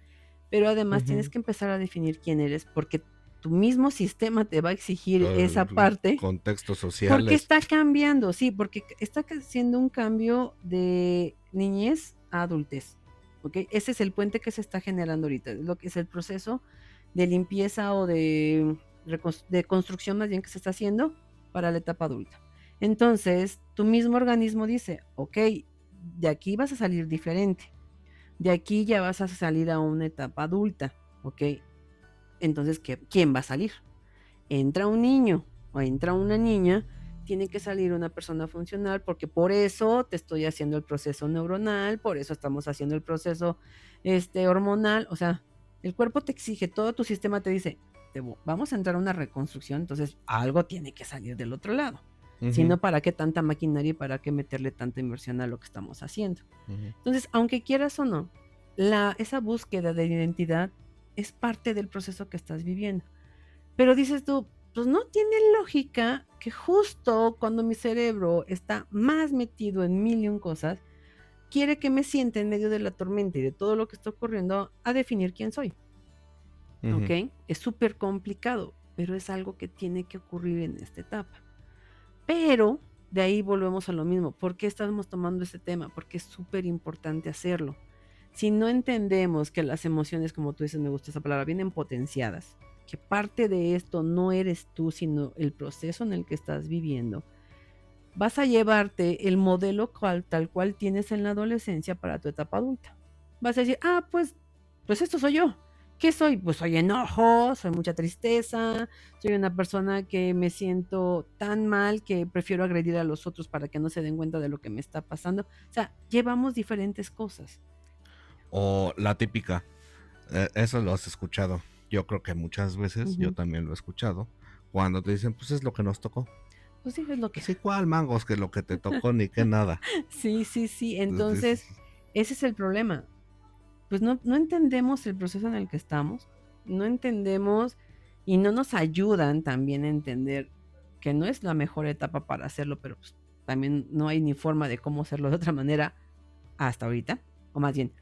Pero además tienes Ujú. que empezar a definir quién eres, porque tu mismo sistema te va a exigir esa Los parte, contextos porque sociales. está cambiando, sí, porque está haciendo un cambio de niñez a adultez, ¿ok? Ese es el puente que se está generando ahorita, es lo que es el proceso de limpieza o de construcción más bien que se está haciendo para la etapa adulta. Entonces, tu mismo organismo dice, ok, de aquí vas a salir diferente, de aquí ya vas a salir a una etapa adulta, ¿ok? Entonces, ¿quién va a salir? Entra un niño o entra una niña, tiene que salir una persona funcional, porque por eso te estoy haciendo el proceso neuronal, por eso estamos haciendo el proceso hormonal, o sea, el cuerpo te exige, todo tu sistema te dice, vamos a entrar a una reconstrucción, entonces algo tiene que salir del otro lado. Si Ujú, no, ¿para qué tanta maquinaria y para qué meterle tanta inversión a lo que estamos haciendo? ujú. Entonces, aunque quieras o no, esa búsqueda de identidad es parte del proceso que estás viviendo. Pero dices tú, pues no tiene lógica que justo cuando mi cerebro está más metido en mil y un cosas, quiere que me siente en medio de la tormenta y de todo lo que está ocurriendo a definir quién soy, ¿ok? Ujú. Es súper complicado, pero es algo que tiene que ocurrir en esta etapa. Pero de ahí volvemos a lo mismo. ¿Por qué estamos tomando este tema? Porque es súper importante hacerlo. Si no entendemos que las emociones, como tú dices, me gusta esa palabra, vienen potenciadas, que parte de esto no eres tú, sino el proceso en el que estás viviendo, vas a llevarte el modelo tal cual tienes en la adolescencia para tu etapa adulta. Vas a decir, ah, pues esto soy yo. ¿Qué soy? Pues soy enojo, soy mucha tristeza, soy una persona que me siento tan mal que prefiero agredir a los otros para que no se den cuenta de lo que me está pasando. O sea, llevamos diferentes cosas. O la típica, eso lo has escuchado. Yo creo que muchas veces, yo Ujú. también lo he escuchado, cuando te dicen, pues es lo que nos tocó. Pues sí, es lo que Así, ¿cuál mangos que lo que te tocó ni que nada? sí, sí, sí. Entonces, Entonces, ese es el problema. Pues no entendemos el proceso en el que estamos, no entendemos y no nos ayudan también a entender que no es la mejor etapa para hacerlo, pero, pues, también no hay ni forma de cómo hacerlo de otra manera hasta ahorita, o más bien,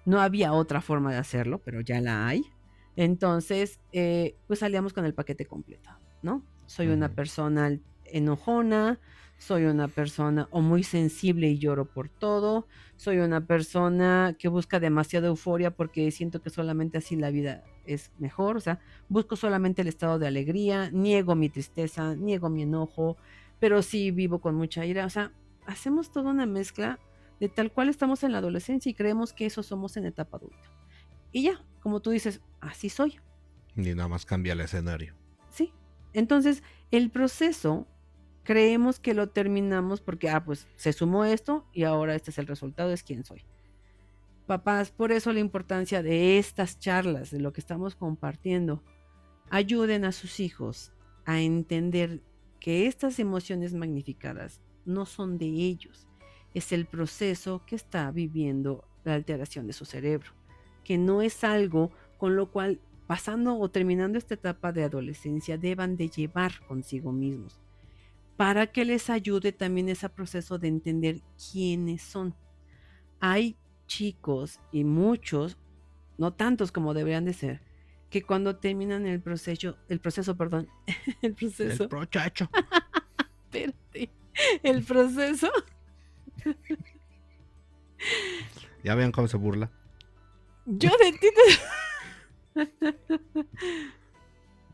no había otra forma de hacerlo, pero ya la hay. Entonces, pues salíamos con el paquete completo, ¿no? Soy una ujú. persona enojona, soy una persona o muy sensible y lloro por todo, soy una persona que busca demasiada euforia porque siento que solamente así la vida es mejor, o sea, busco solamente el estado de alegría, niego mi tristeza, niego mi enojo, pero sí vivo con mucha ira, o sea, hacemos toda una mezcla de tal cual estamos en la adolescencia y creemos que eso somos en etapa adulta. Y ya, como tú dices, así soy, Y nada más cambia el escenario. ¿sí? Entonces, el proceso creemos que lo terminamos porque, pues se sumó esto y ahora este es el resultado, es quién soy. Papás, por eso la importancia de estas charlas, de lo que estamos compartiendo. Ayuden a sus hijos a entender que estas emociones magnificadas no son de ellos, es el proceso que está viviendo la alteración de su cerebro, que no es algo con lo cual pasando o terminando esta etapa de adolescencia deban de llevar consigo mismos. para que les ayude también ese proceso de entender quiénes son. Hay chicos y muchos, no tantos como deberían de ser, que cuando terminan el proceso, perdón, el El proceso, prochacho. espérate, el proceso, Ya vean cómo se burla. yo de ti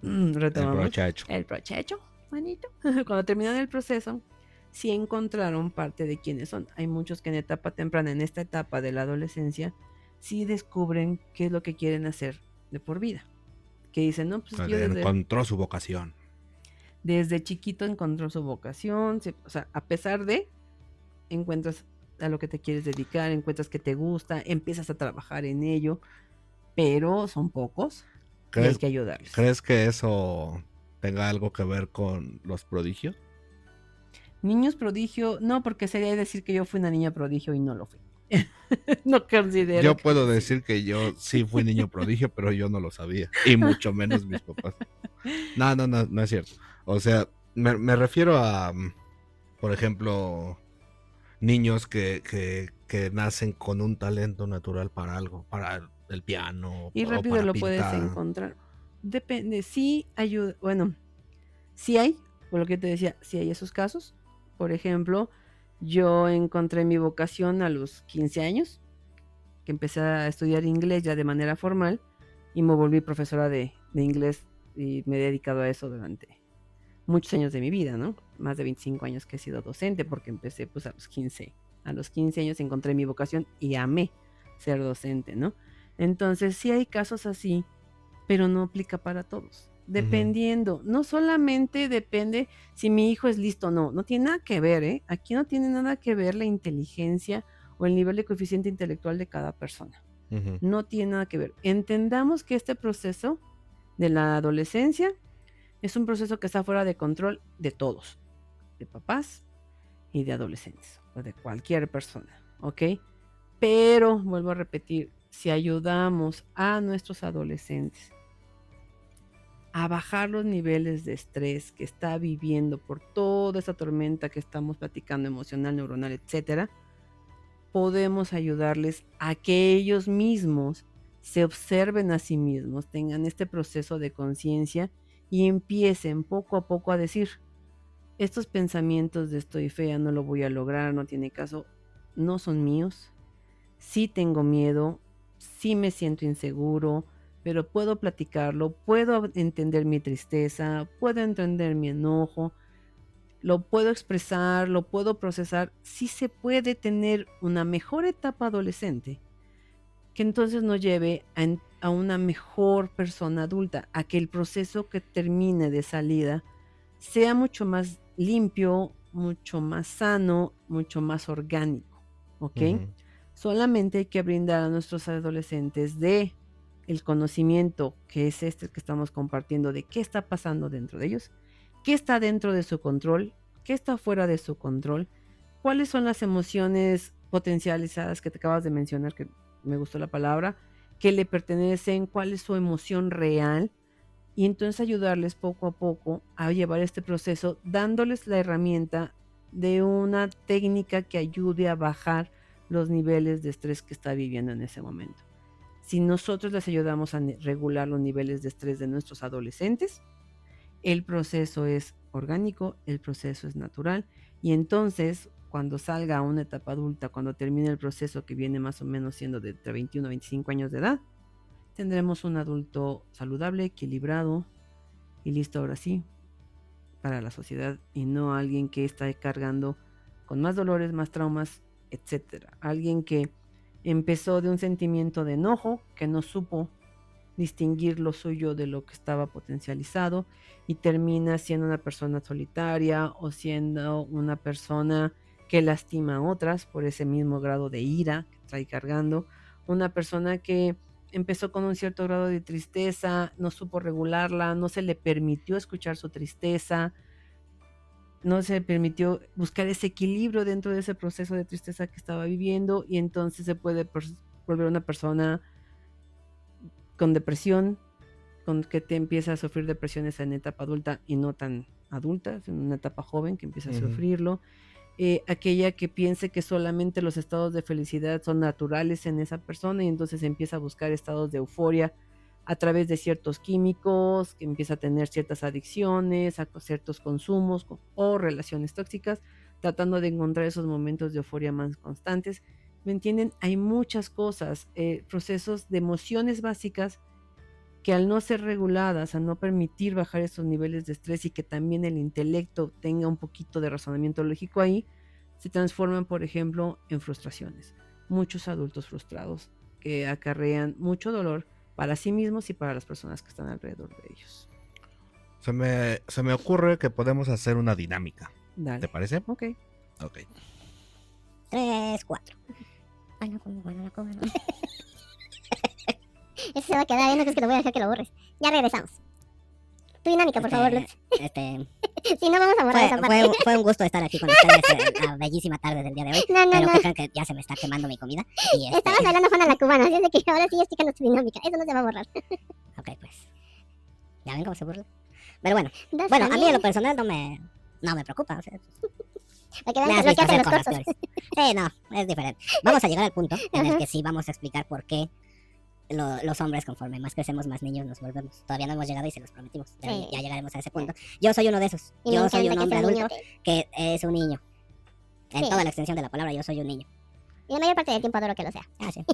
El retomamos, prochacho. el proceso, manito, cuando terminan el proceso, sí encontraron parte de quiénes son. Hay muchos que en etapa temprana, en esta etapa de la adolescencia, sí descubren qué es lo que quieren hacer de por vida. Que dicen, no, pues yo Encontró su vocación. desde chiquito encontró su vocación, o sea, a pesar de, encuentras a lo que te quieres dedicar, encuentras que te gusta, empiezas a trabajar en ello, pero son pocos y hay que ayudarles. ¿Crees que eso tenga algo que ver con los prodigios? Niños prodigio, no, porque sería decir que yo fui una niña prodigio y no lo fui. No considero. Yo puedo decir que yo sí fui niño prodigio, pero yo no lo sabía. Y mucho menos mis papás. No es cierto. O sea, me refiero a, por ejemplo, niños que nacen con un talento natural para algo, para el piano y o rápido para lo puedes pintar. encontrar. Depende, sí ayuda, bueno, sí hay, por lo que te decía, sí hay esos casos. Por ejemplo, yo encontré mi vocación a los 15 años, que empecé a estudiar inglés ya de manera formal y me volví profesora de inglés y me he dedicado a eso durante muchos años de mi vida, ¿no? Más de 25 años que he sido docente porque empecé pues a los 15. A los 15 años encontré mi vocación y amé ser docente, ¿no? Entonces sí hay casos así, pero no aplica para todos. Dependiendo, no solamente depende si mi hijo es listo o no, no tiene nada que ver, ¿eh? Aquí no tiene nada que ver la inteligencia o el nivel de coeficiente intelectual de cada persona. No tiene nada que ver. Entendamos que este proceso de la adolescencia es un proceso que está fuera de control de todos, de papás y de adolescentes, o de cualquier persona, ¿ok? Pero, vuelvo a repetir, si ayudamos a nuestros adolescentes a bajar los niveles de estrés que está viviendo por toda esa tormenta que estamos platicando, emocional, neuronal, etcétera, podemos ayudarles a que ellos mismos se observen a sí mismos, tengan este proceso de conciencia y empiecen poco a poco a decir, estos pensamientos de estoy fea, no lo voy a lograr, no tiene caso, no son míos. Sí tengo miedo, sí me siento inseguro, pero puedo platicarlo, puedo entender mi tristeza, puedo entender mi enojo, lo puedo expresar, lo puedo procesar. Sí se puede tener una mejor etapa adolescente que entonces nos lleve a una mejor persona adulta, a que el proceso que termine de salida sea mucho más limpio, mucho más sano, mucho más orgánico, ¿ok? Solamente hay que brindar a nuestros adolescentes de el conocimiento que es este que estamos compartiendo de qué está pasando dentro de ellos, qué está dentro de su control, qué está fuera de su control, cuáles son las emociones potencializadas que te acabas de mencionar, que me gustó la palabra, que le pertenecen, cuál es su emoción real, y entonces ayudarles poco a poco a llevar este proceso, dándoles la herramienta de una técnica que ayude a bajar los niveles de estrés que está viviendo en ese momento. Si nosotros les ayudamos a regular los niveles de estrés de nuestros adolescentes, el proceso es orgánico, el proceso es natural y entonces cuando salga a una etapa adulta, cuando termine el proceso que viene más o menos siendo de entre 21 a 25 años de edad, tendremos un adulto saludable, equilibrado y listo ahora sí para la sociedad y no alguien que está cargando con más dolores, más traumas, etcétera. Alguien que empezó de un sentimiento de enojo, que no supo distinguir lo suyo de lo que estaba potencializado y termina siendo una persona solitaria o siendo una persona que lastima a otras por ese mismo grado de ira que trae cargando, una persona que empezó con un cierto grado de tristeza, no supo regularla, no se le permitió escuchar su tristeza, no se permitió buscar ese equilibrio dentro de ese proceso de tristeza que estaba viviendo y entonces se puede volver una persona con depresión, con que te empieza a sufrir depresiones en etapa adulta y no tan adulta, en una etapa joven que empieza a sufrirlo. Aquella que piense que solamente los estados de felicidad son naturales en esa persona y entonces empieza a buscar estados de euforia a través de ciertos químicos, que empieza a tener ciertas adicciones, a ciertos consumos o relaciones tóxicas, tratando de encontrar esos momentos de euforia más constantes. ¿Me entienden? Hay muchas cosas, procesos de emociones básicas que al no ser reguladas, al no permitir bajar esos niveles de estrés y que también el intelecto tenga un poquito de razonamiento lógico ahí, se transforman, por ejemplo, en frustraciones. Muchos adultos frustrados que acarrean mucho dolor para sí mismos y para las personas que están alrededor de ellos. Se me ocurre que podemos hacer una dinámica. Dale. ¿Te parece? Ok. 3, 4. Ay, no, bueno, no. Eso se va a quedar ahí, no crees que lo voy a dejar que lo borres. Ya regresamos. Tu dinámica, por favor, Lutz. Si no, vamos a borrar esa parte. Fue un gusto estar aquí con ustedes la bellísima tarde del día de hoy. No. Que crean que ya se me está quemando mi comida. Estabas bailando Juana la Cubana, así es de que ahora sí explicando tu dinámica. Eso no se va a borrar. Ok, pues. ¿Ya ven cómo se burla? Pero bueno, Bueno, a mí en lo personal no me preocupa. O sea, para que vean lo que hacen los cortos. Sí, no, es diferente. Vamos a llegar al punto en el que sí vamos a explicar por qué los hombres, conforme más crecemos, más niños nos volvemos. Todavía no hemos llegado y se los prometimos. Sí. Ya llegaremos a ese punto. Yo soy uno de esos. Y Yo soy un hombre adulto niño. que es un niño. En Sí. toda la extensión de la palabra, yo soy un niño. Y la mayor parte del tiempo adoro que lo sea. Ah, sí.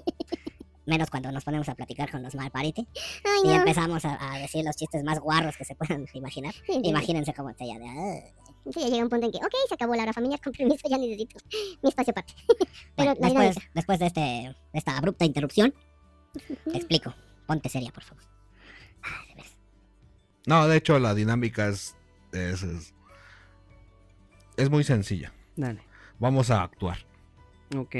Menos cuando nos ponemos a platicar con los malpariti Ay, y no. empezamos a decir los chistes más guarros que se puedan imaginar. Sí. Imagínense cómo te ya de... Sí, ya llega un punto en que, ok, se acabó la hora familiar, con permiso, ya necesito mi espacio aparte. Pero Bueno, la dinámica. después de esta abrupta interrupción, te explico. Ponte seria, por favor. No, de hecho la dinámica es muy sencilla. Dale. Vamos a actuar. Ok.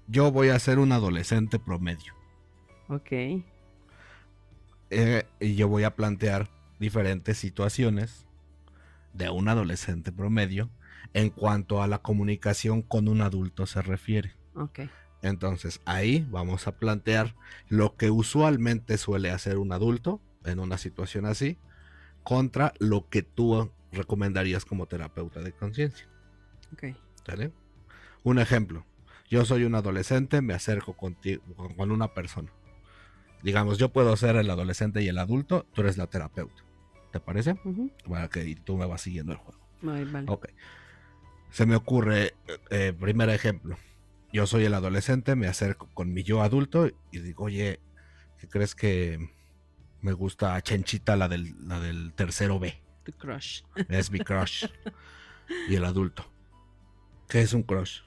Yo voy a ser un adolescente promedio. Ok. Y yo voy a plantear diferentes situaciones de un adolescente promedio en cuanto a la comunicación con un adulto se refiere. Ok. Entonces ahí vamos a plantear lo que usualmente suele hacer un adulto en una situación así contra lo que tú recomendarías como terapeuta de conciencia. Ok. ¿Sale? Un ejemplo. Yo soy un adolescente, me acerco contigo, con una persona. Digamos, yo puedo ser el adolescente y el adulto, tú eres la terapeuta. ¿Te parece? Para que tú me vas siguiendo el juego. Vale. Ok. Se me ocurre, primer ejemplo. Yo soy el adolescente, me acerco con mi yo adulto y digo, oye, ¿qué crees que me gusta Chenchita, la del tercero B? Tu crush. Es mi crush. Y el adulto. ¿Qué es un crush?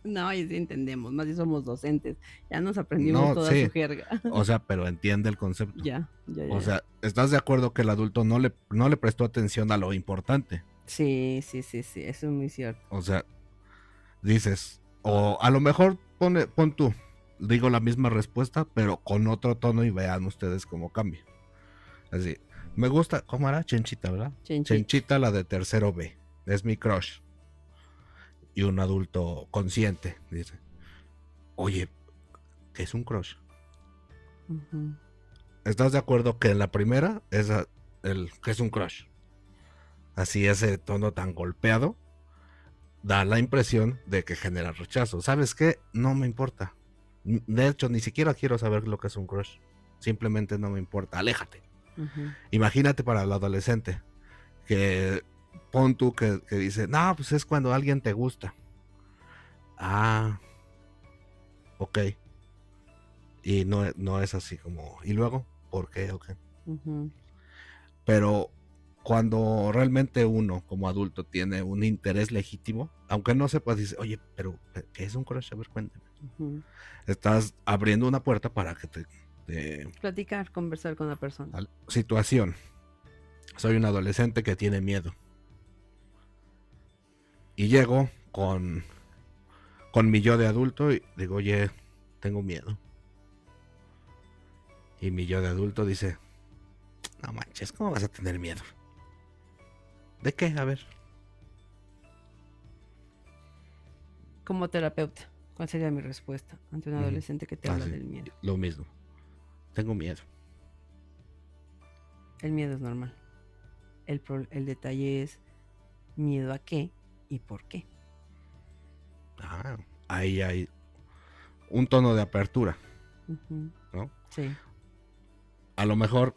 No, y sí entendemos, más si somos docentes. Ya nos aprendimos toda su jerga. O sea, pero entiende el concepto. Ya. O sea, ¿estás de acuerdo que el adulto no le prestó atención a lo importante? Sí, eso es muy cierto. O sea, dices, o a lo mejor pon tú, digo la misma respuesta, pero con otro tono y vean ustedes cómo cambia. Así, me gusta, ¿cómo era? Chenchita, ¿verdad? Chenchita, la de tercero B, es mi crush. Y un adulto consciente dice, oye, ¿qué es un crush? ¿Estás de acuerdo que en la primera es ¿qué es un crush? Así ese tono tan golpeado da la impresión de que genera rechazo. ¿Sabes qué? No me importa. De hecho, ni siquiera quiero saber lo que es un crush. Simplemente no me importa. Aléjate. Imagínate para el adolescente que pon tú que dice, no, pues es cuando alguien te gusta. Ah, ok. Y no es así como, ¿y luego? ¿Por qué? Ok. Pero cuando realmente uno como adulto tiene un interés legítimo, aunque no sepas, dice, oye, pero ¿qué es un crush? A ver, cuéntame. Estás abriendo una puerta para que te platicar, conversar con la persona. Situación. Soy un adolescente que tiene miedo. Y llego con mi yo de adulto y digo, oye, tengo miedo. Y mi yo de adulto dice, no manches, ¿cómo vas a tener miedo? ¿De qué? A ver. Como terapeuta, ¿cuál sería mi respuesta ante un adolescente que te habla del miedo? Lo mismo. Tengo miedo. El miedo es normal. El detalle es miedo a qué y por qué. Ahí hay un tono de apertura, Ujú. ¿no? Sí. A lo mejor,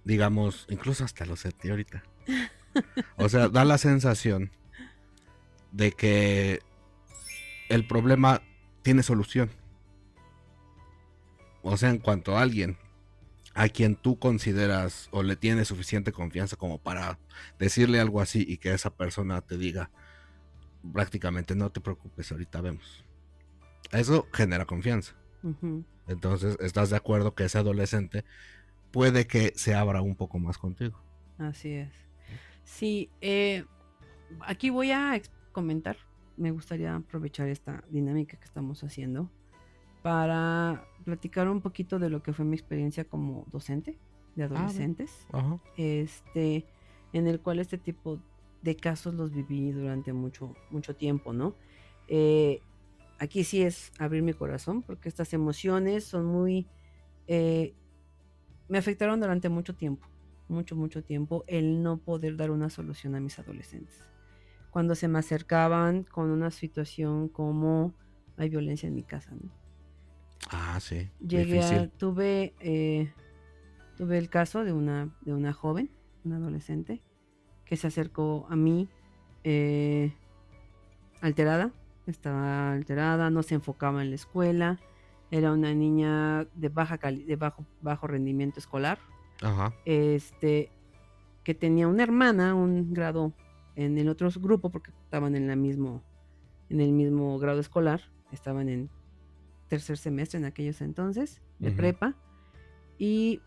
digamos, incluso hasta lo sentí ahorita. O sea, da la sensación de que el problema tiene solución. O sea, en cuanto a alguien a quien tú consideras o le tienes suficiente confianza como para decirle algo así y que esa persona te diga prácticamente no te preocupes, ahorita vemos. Eso genera confianza. Ujú. Entonces, ¿estás de acuerdo que ese adolescente puede que se abra un poco más contigo? Así es. Sí, aquí voy a comentar. Me gustaría aprovechar esta dinámica que estamos haciendo para platicar un poquito de lo que fue mi experiencia como docente de adolescentes, Ajá. en el cual este tipo de casos los viví durante mucho tiempo, ¿no? Aquí sí es abrir mi corazón porque estas emociones son muy... me afectaron durante mucho tiempo, mucho tiempo, el no poder dar una solución a mis adolescentes. Cuando se me acercaban con una situación como hay violencia en mi casa, ¿no? Sí, Llegué difícil. tuve el caso de una joven, una adolescente, que se acercó a mí alterada, estaba alterada, no se enfocaba en la escuela, era una niña de bajo rendimiento escolar, Ajá. que tenía una hermana, un grado en el otro grupo, porque estaban en el mismo grado escolar, estaban en tercer semestre en aquellos entonces, de prepa, y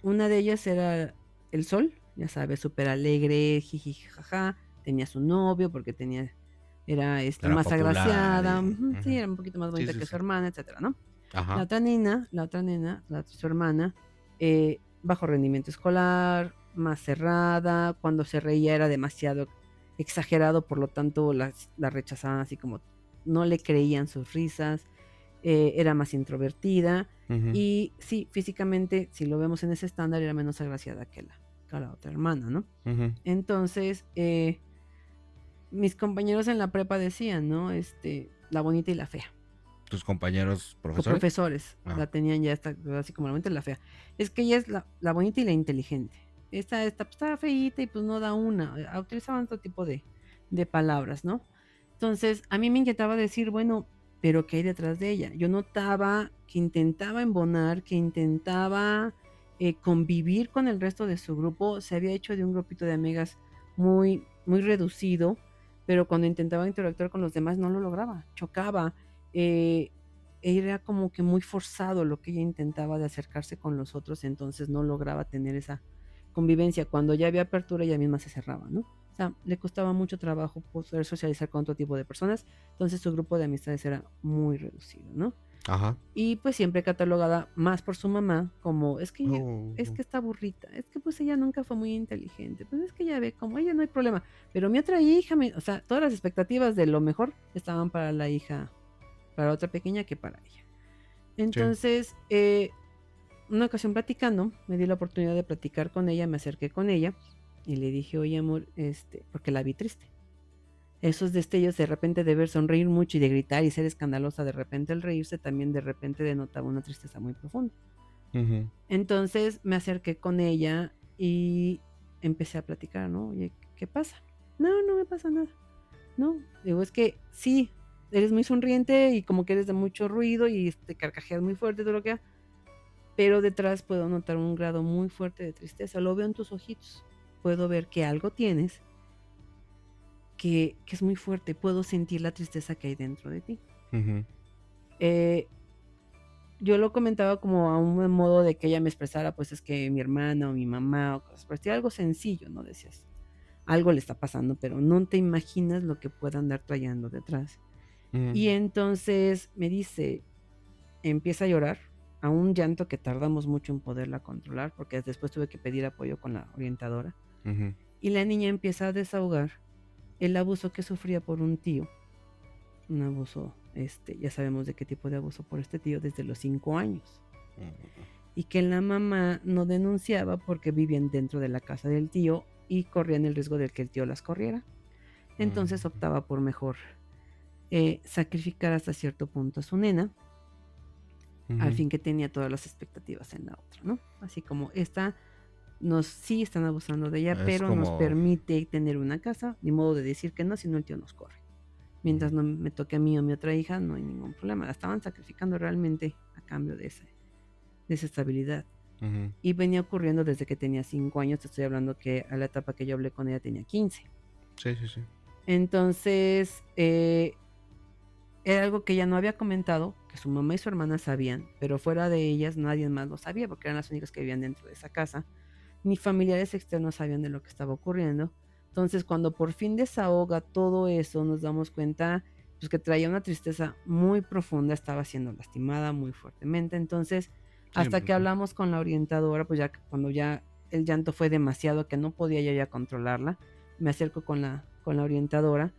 una de ellas era el Sol, ya sabes, súper alegre, jiji, jaja, tenía su novio porque era Era más popular agraciada, y... sí, era un poquito más bonita Sí, que sí. su hermana, etcétera, ¿no? Ajá. La otra nena, su hermana, bajo rendimiento escolar, más cerrada, cuando se reía era demasiado exagerado, por lo tanto la rechazaban así como no le creían sus risas, era más introvertida y sí, físicamente, si lo vemos en ese estándar, era menos agraciada que la otra hermana, ¿no? Entonces, mis compañeros en la prepa decían, ¿no? La bonita y la fea. ¿Tus compañeros Los profesores? profesores la tenían ya así como la bonita y la fea. Es que ella es la bonita y la inteligente. Esta pues, estaba feíta y pues no da una. Utilizaban otro tipo de palabras, ¿no? Entonces, a mí me inquietaba decir, bueno, pero ¿qué hay detrás de ella? Yo notaba que intentaba embonar, que intentaba convivir con el resto de su grupo. Se había hecho de un grupito de amigas muy, muy reducido, pero cuando intentaba interactuar con los demás no lo lograba, chocaba. Era como que muy forzado lo que ella intentaba de acercarse con los otros, entonces no lograba tener esa convivencia. Cuando ya había apertura, ella misma se cerraba, ¿no? O sea, le costaba mucho trabajo poder socializar con otro tipo de personas, entonces su grupo de amistades era muy reducido, ¿no? Ajá. Y pues siempre catalogada más por su mamá como, es que está burrita, es que pues ella nunca fue muy inteligente, pues es que ya ve como ella no hay problema, pero mi otra hija, o sea, todas las expectativas de lo mejor estaban para la hija, para otra pequeña que para ella. Entonces, una ocasión platicando, me di la oportunidad de platicar con ella, me acerqué con ella y le dije, oye amor, porque la vi triste. Esos destellos de repente de ver sonreír mucho y de gritar y ser escandalosa, de repente el reírse también de repente denotaba una tristeza muy profunda. Entonces me acerqué con ella y empecé a platicar, ¿no? Oye, ¿qué pasa? No me pasa nada. No, digo, es que sí, eres muy sonriente y como que eres de mucho ruido y carcajeas muy fuerte, todo lo que pero detrás puedo notar un grado muy fuerte de tristeza. Lo veo en tus ojitos. Puedo ver que algo tienes que es muy fuerte. Puedo sentir la tristeza que hay dentro de ti. Yo lo comentaba como a un modo de que ella me expresara, pues es que mi hermana o mi mamá o cosas por el estilo, algo sencillo, ¿no? Decías, algo le está pasando, pero no te imaginas lo que pueda andar trayendo detrás. Y entonces me dice, empieza a llorar, a un llanto que tardamos mucho en poderla controlar, porque después tuve que pedir apoyo con la orientadora. Y la niña empieza a desahogar el abuso que sufría por un tío. Un abuso, ya sabemos de qué tipo de abuso por este tío desde los 5 años. y que la mamá no denunciaba porque vivían dentro de la casa del tío y corrían el riesgo de que el tío las corriera. Entonces optaba por mejor sacrificar hasta cierto punto a su nena, al fin que tenía todas las expectativas en la otra, ¿no? Así como esta sí están abusando de ella, Es pero nos como- permite tener una casa, ni modo de decir que no, si no el tío nos corre. Mientras no me toque a mí o a mi otra hija, no hay ningún problema. La estaban sacrificando realmente a cambio de esa estabilidad. Ujú. Y venía ocurriendo desde que tenía 5 años. Te estoy hablando que a la etapa que yo hablé con ella tenía 15. Sí, sí, sí. Entonces, era algo que ella no había comentado, que su mamá y su hermana sabían, pero fuera de ellas nadie más lo sabía, porque eran las únicas que vivían dentro de esa casa. Ni familiares externos sabían de lo que estaba ocurriendo. Entonces, cuando por fin desahoga todo eso, nos damos cuenta pues, que traía una tristeza muy profunda, estaba siendo lastimada muy fuertemente. Entonces, hasta que porque- hablamos con la orientadora, pues ya cuando ya el llanto fue demasiado, que no podía yo ya controlarla, me acerco con la orientadora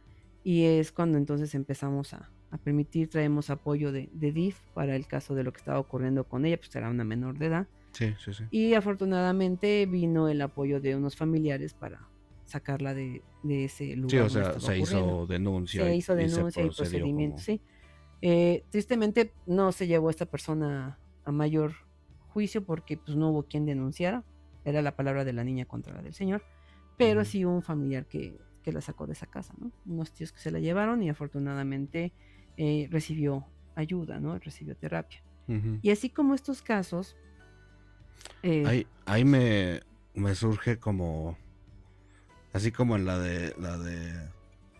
y es cuando entonces empezamos a permitir, traemos apoyo de DIF para el caso de lo que estaba ocurriendo con ella, pues era una menor de edad. Sí, sí, sí. Y afortunadamente vino el apoyo de unos familiares para sacarla de ese lugar Sí, o donde sea, estaba se ocurriendo. hizo denuncia Se hizo y se denuncia y procedió procedimiento, como... sí. Tristemente no se llevó a esta persona a mayor juicio porque pues no hubo quien denunciara. Era la palabra de la niña contra la del señor. Pero Ujú. sí hubo un familiar que la sacó de esa casa, ¿no? Unos tíos que se la llevaron y afortunadamente recibió ayuda, ¿no? Recibió terapia. Ujú. Y así como estos casos, Ahí me surge como... Así como en la de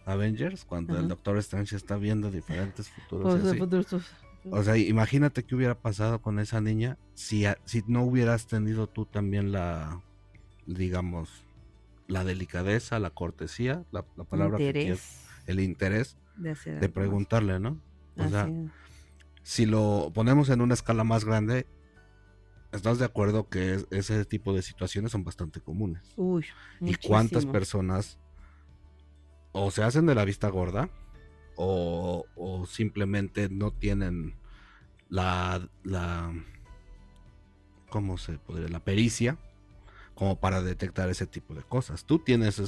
Avengers, cuando el Ajá. Doctor Strange está viendo diferentes futuros y pues, así. futuros. O sea, imagínate qué hubiera pasado con esa niña si no hubieras tenido tú también digamos, la delicadeza, la cortesía, la palabra que quieras, Interés el interés de hacer de algo más. preguntarle, ¿no? O sea, Así es. si lo ponemos en una escala más grande, ¿estás de acuerdo que ese tipo de situaciones son bastante comunes? Uy, ¿Y cuántas muchísimo. personas o se hacen de la vista gorda o simplemente no tienen la ¿cómo se podría? La pericia como para detectar ese tipo de cosas? Tú tienes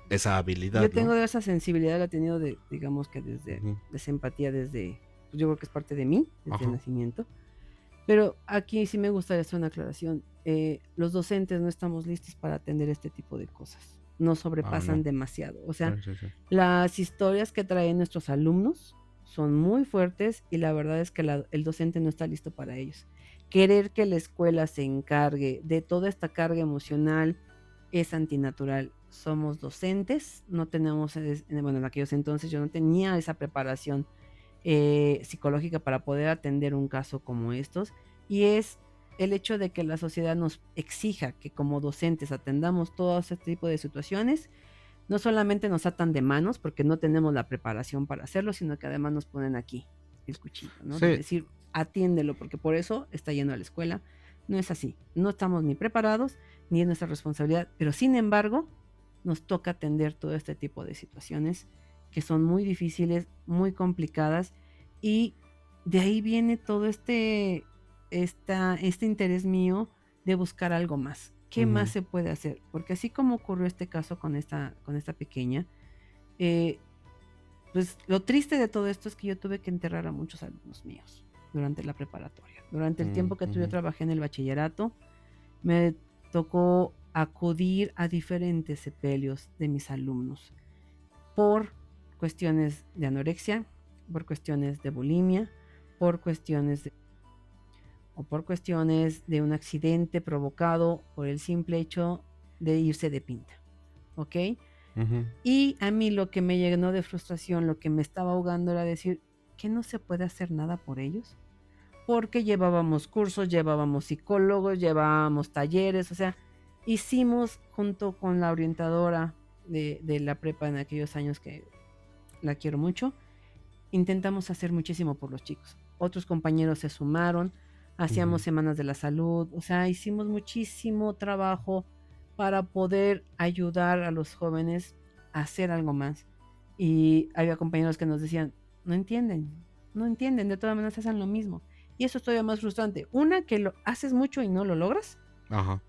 esa habilidad, Yo tengo ¿no? esa sensibilidad, la he tenido digamos que desde Ujú. esa empatía desde, pues yo creo que es parte de mí, desde el Ajá. nacimiento. Pero aquí sí me gustaría hacer una aclaración. Los docentes no estamos listos para atender este tipo de cosas. Nos sobrepasan no. demasiado. O sea, Sí, sí, sí. las historias que traen nuestros alumnos son muy fuertes y la verdad es que el docente no está listo para ellos. Querer que la escuela se encargue de toda esta carga emocional es antinatural. Somos docentes, no tenemos, bueno, en aquellos entonces yo no tenía esa preparación psicológica para poder atender un caso como estos, y es el hecho de que la sociedad nos exija que como docentes atendamos todo este tipo de situaciones. No solamente nos atan de manos porque no tenemos la preparación para hacerlo, sino que además nos ponen aquí el cuchillo, ¿no? De Sí, decir, atiéndelo, porque por eso está yendo a la escuela. No es así. No estamos ni preparados, ni es nuestra responsabilidad, pero sin embargo, nos toca atender todo este tipo de situaciones que son muy difíciles, muy complicadas, y de ahí viene todo este interés mío de buscar algo más. ¿Qué más Ujú. se puede hacer? Porque así como ocurrió este caso con esta pequeña, pues lo triste de todo esto es que yo tuve que enterrar a muchos alumnos míos durante la preparatoria. Durante el tiempo que yo Ujú. trabajé en el bachillerato, me tocó acudir a diferentes sepelios de mis alumnos por cuestiones de anorexia, por cuestiones de bulimia, por cuestiones de un accidente provocado por el simple hecho de irse de pinta, ¿ok? Ujú. Y a mí lo que me llenó de frustración, lo que me estaba ahogando era decir que no se puede hacer nada por ellos, porque llevábamos cursos, llevábamos psicólogos, llevábamos talleres, o sea, hicimos junto con la orientadora de la prepa en aquellos años, que la quiero mucho, intentamos hacer muchísimo por los chicos. Otros compañeros se sumaron, hacíamos Ujú. semanas de la salud, o sea, hicimos muchísimo trabajo para poder ayudar a los jóvenes a hacer algo más. Y había compañeros que nos decían, no entienden, de todas maneras hacen lo mismo. Y eso es todavía más frustrante. Una, que lo haces mucho y no lo logras. Ajá.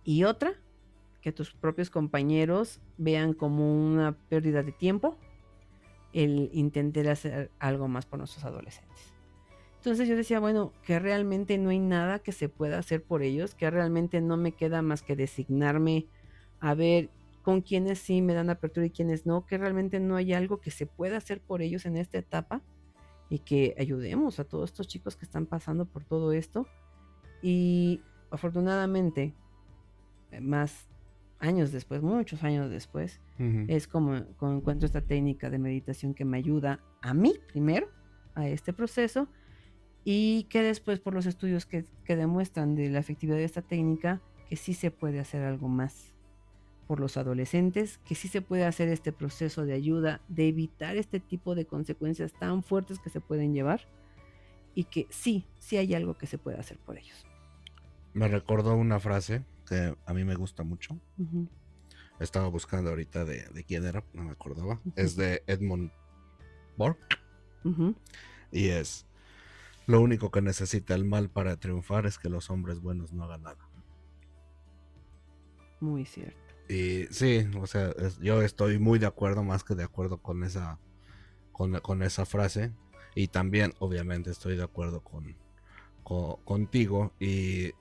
Y otra, que tus propios compañeros vean como una pérdida de tiempo el intentar hacer algo más por nuestros adolescentes. Entonces yo decía, bueno, que realmente no hay nada que se pueda hacer por ellos, que realmente no me queda más que designarme a ver con quiénes sí me dan apertura y quiénes no, que realmente no hay algo que se pueda hacer por ellos en esta etapa y que ayudemos a todos estos chicos que están pasando por todo esto. Y afortunadamente, más años después, muchos años después, Ujú. es como encuentro esta técnica de meditación que me ayuda a mí primero, a este proceso, y que después por los estudios que demuestran de la efectividad de esta técnica, que sí se puede hacer algo más por los adolescentes, que sí se puede hacer este proceso de ayuda, de evitar este tipo de consecuencias tan fuertes que se pueden llevar, y que sí hay algo que se puede hacer por ellos. Me recordó una frase que a mí me gusta mucho. Ujú. Estaba buscando ahorita de quién era, no me acordaba. Ujú. Es de Edmund Burke Ujú. y es: lo único que necesita el mal para triunfar es que los hombres buenos no hagan nada. Muy cierto. Y sí, o sea, yo estoy muy de acuerdo, más que de acuerdo con esa frase. Y también, obviamente, estoy de acuerdo contigo. Y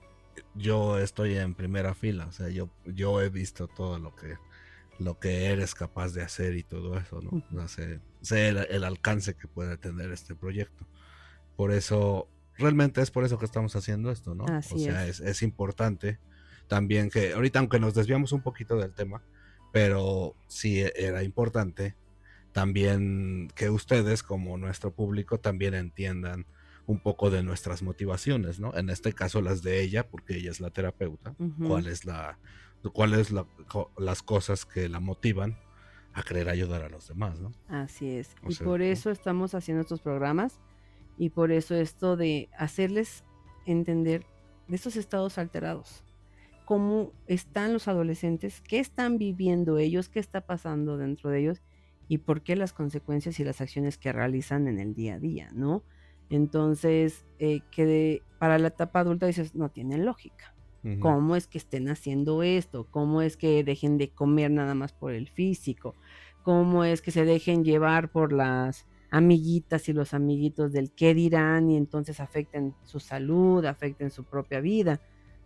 yo estoy en primera fila. O sea, yo he visto todo lo que eres capaz de hacer y todo eso, ¿no? Ujú. O sea, sé el alcance que puede tener este proyecto. Por eso, realmente es por eso que estamos haciendo esto, ¿no? Así o sea, es. es importante también que, ahorita aunque nos desviamos un poquito del tema, pero sí era importante también que ustedes, como nuestro público, también entiendan un poco de nuestras motivaciones, ¿no? En este caso las de ella, porque ella es la terapeuta. Ujú. Las cosas que la motivan a querer ayudar a los demás, ¿no? Así es. O Y sea, por eso estamos haciendo estos programas y por eso esto de hacerles entender de estos estados alterados, cómo están los adolescentes, qué están viviendo ellos, qué está pasando dentro de ellos y por qué las consecuencias y las acciones que realizan en el día a día, ¿no? Entonces, para la etapa adulta dices, no tiene lógica. ujú. ¿Cómo es que estén haciendo esto? ¿Cómo es que dejen de comer nada más por el físico? ¿Cómo es que se dejen llevar por las amiguitas y los amiguitos del qué dirán y entonces afecten su salud, afecten su propia vida?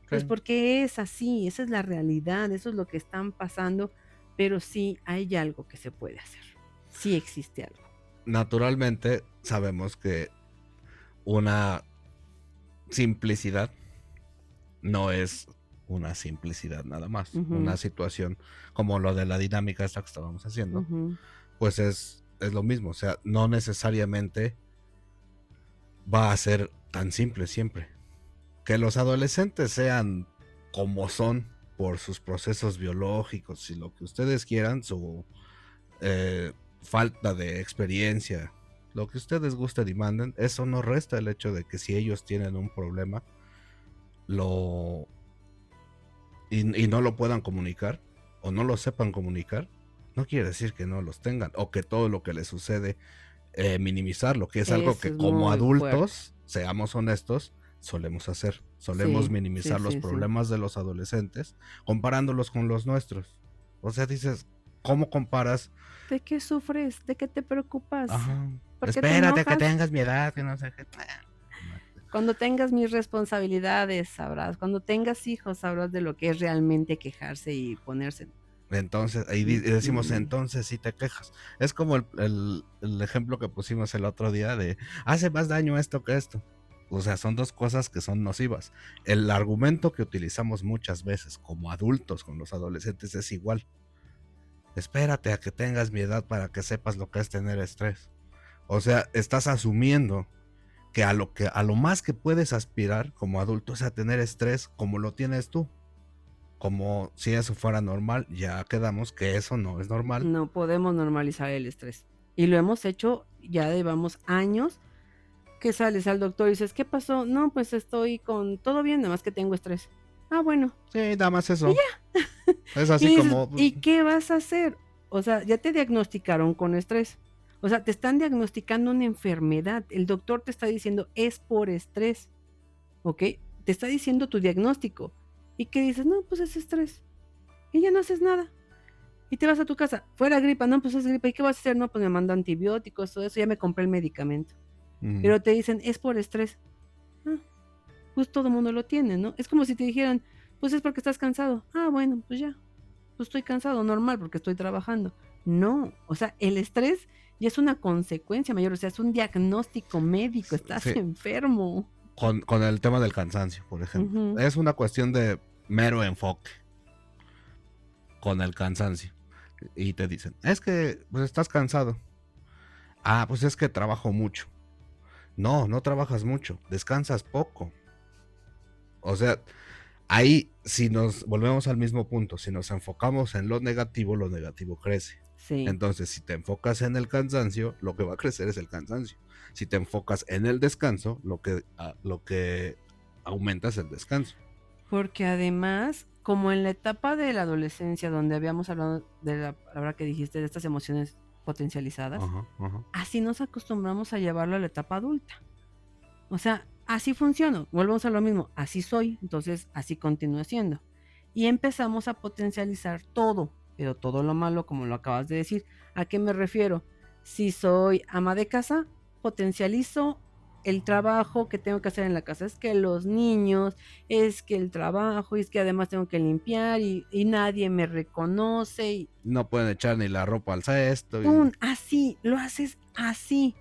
Pues Sí. porque es así, esa es la realidad, eso es lo que están pasando, pero sí hay algo que se puede hacer, sí existe algo. Naturalmente sabemos que una simplicidad no es una simplicidad nada más. Ujú. Una situación como lo de la dinámica esta que estábamos haciendo, Ujú. pues es lo mismo. O sea, no necesariamente va a ser tan simple siempre. Que los adolescentes sean como son por sus procesos biológicos y lo que ustedes quieran, su falta de experiencia, lo que ustedes gusten y manden, eso no resta el hecho de que si ellos tienen un problema y no lo puedan comunicar o no lo sepan comunicar, no quiere decir que no los tengan o que todo lo que les sucede minimizarlo, que es algo Eso que es como muy adultos, seamos honestos, solemos hacer. Solemos Sí, minimizar sí, los sí, sí. problemas de los adolescentes comparándolos con los nuestros. O sea, dices, ¿cómo comparas? ¿De qué sufres? ¿De qué te preocupas? Ajá, ¿Por qué te espérate que enojas? tengas mi edad, que no sé qué. Cuando tengas mis responsabilidades, sabrás. Cuando tengas hijos, sabrás de lo que es realmente quejarse y ponerse. Entonces, ahí decimos, Ujú. entonces sí te quejas. Es como el ejemplo que pusimos el otro día de, hace más daño esto que esto. O sea, son dos cosas que son nocivas. El argumento que utilizamos muchas veces como adultos con los adolescentes es igual. Espérate a que tengas mi edad para que sepas lo que es tener estrés. O sea, estás asumiendo que a lo más que puedes aspirar como adulto es a tener estrés como lo tienes tú. Como si eso fuera normal, ya quedamos que eso no es normal. No podemos normalizar el estrés. Y lo hemos hecho, ya llevamos años que sales al doctor y dices, ¿qué pasó? No, pues estoy con todo bien, nada más que tengo estrés. Ah, bueno. Sí, nada más eso. Y ya. Es Y así dices, como... ¿y qué vas a hacer? O sea, ya te diagnosticaron con estrés. O sea, te están diagnosticando una enfermedad. El doctor te está diciendo, es por estrés, ¿ok? Te está diciendo tu diagnóstico. ¿Y qué dices? No, pues es estrés. Y ya no haces nada. Y te vas a tu casa. Fuera gripa, no, pues es gripa. ¿Y qué vas a hacer? No, pues me mando antibióticos, todo eso. Ya me compré el medicamento. Pero te dicen, es por estrés. Ah, pues todo el mundo lo tiene, ¿no? Es como si te dijeran, pues es porque estás cansado. Ah, bueno, pues ya. Pues estoy cansado, normal, porque estoy trabajando. No, o sea, el estrés ya es una consecuencia mayor, o sea, es un diagnóstico médico, estás Sí. enfermo. Con el tema del cansancio, por ejemplo. Ujú. Es una cuestión de mero enfoque con el cansancio. Y te dicen, es que pues, estás cansado. Ah, pues es que trabajo mucho. No, no trabajas mucho, descansas poco. O sea, ahí si nos volvemos al mismo punto, si nos enfocamos en lo negativo crece. Sí. Entonces, si te enfocas en el cansancio, lo que va a crecer es el cansancio. Si te enfocas en el descanso, lo que aumenta es el descanso. Porque además, como en la etapa de la adolescencia, donde habíamos hablado de la palabra que dijiste, de estas emociones potencializadas, Ajá. así nos acostumbramos a llevarlo a la etapa adulta. O sea, así funciona, volvemos a lo mismo, así soy, entonces así continúo siendo. Y empezamos a potencializar todo, pero todo lo malo, como lo acabas de decir. ¿A qué me refiero? Si soy ama de casa, potencializo el trabajo que tengo que hacer en la casa. Es que los niños, es que el trabajo, y es que además tengo que limpiar y nadie me reconoce. Y No pueden echar ni la ropa al cesto. ¡pum! Así, lo haces así.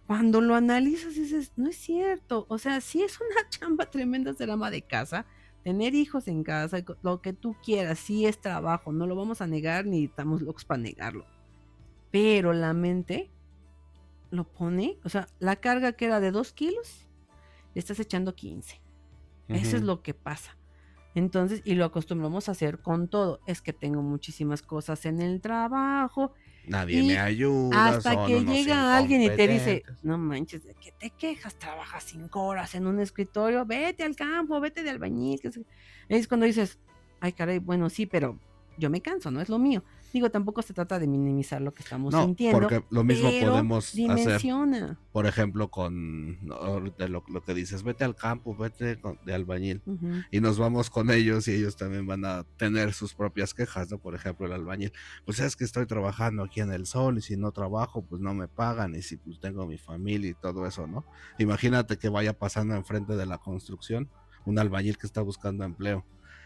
Cuando lo analizas dices, no es cierto. O sea, sí es una chamba tremenda ser ama de casa, tener hijos en casa, lo que tú quieras, sí es trabajo, no lo vamos a negar ni estamos locos para negarlo. Pero la mente lo pone, o sea, la carga que era de 2 kilos, le estás echando 15. Eso es lo que pasa. Entonces, y lo acostumbramos a hacer con todo. Es que tengo muchísimas cosas en el trabajo. Nadie Y me ayuda, hasta son que unos llega alguien y te dice, incompetentes. no manches, ¿de qué te quejas? Trabajas 5 horas en un escritorio, vete al campo, vete de albañil. Es cuando dices, ay caray, bueno, sí, pero yo me canso, no es lo mío. Digo, tampoco se trata de minimizar lo que estamos No, sintiendo, porque lo mismo pero podemos hacer, dimensiona. por ejemplo, con ahorita lo que dices, vete al campo, vete de albañil. Ujú. Y nos vamos con ellos y ellos también van a tener sus propias quejas, ¿no? Por ejemplo, el albañil, pues es que estoy trabajando aquí en el sol y si no trabajo, pues no me pagan y si pues tengo mi familia y todo eso, ¿no? Imagínate que vaya pasando enfrente de la construcción un albañil que está buscando empleo.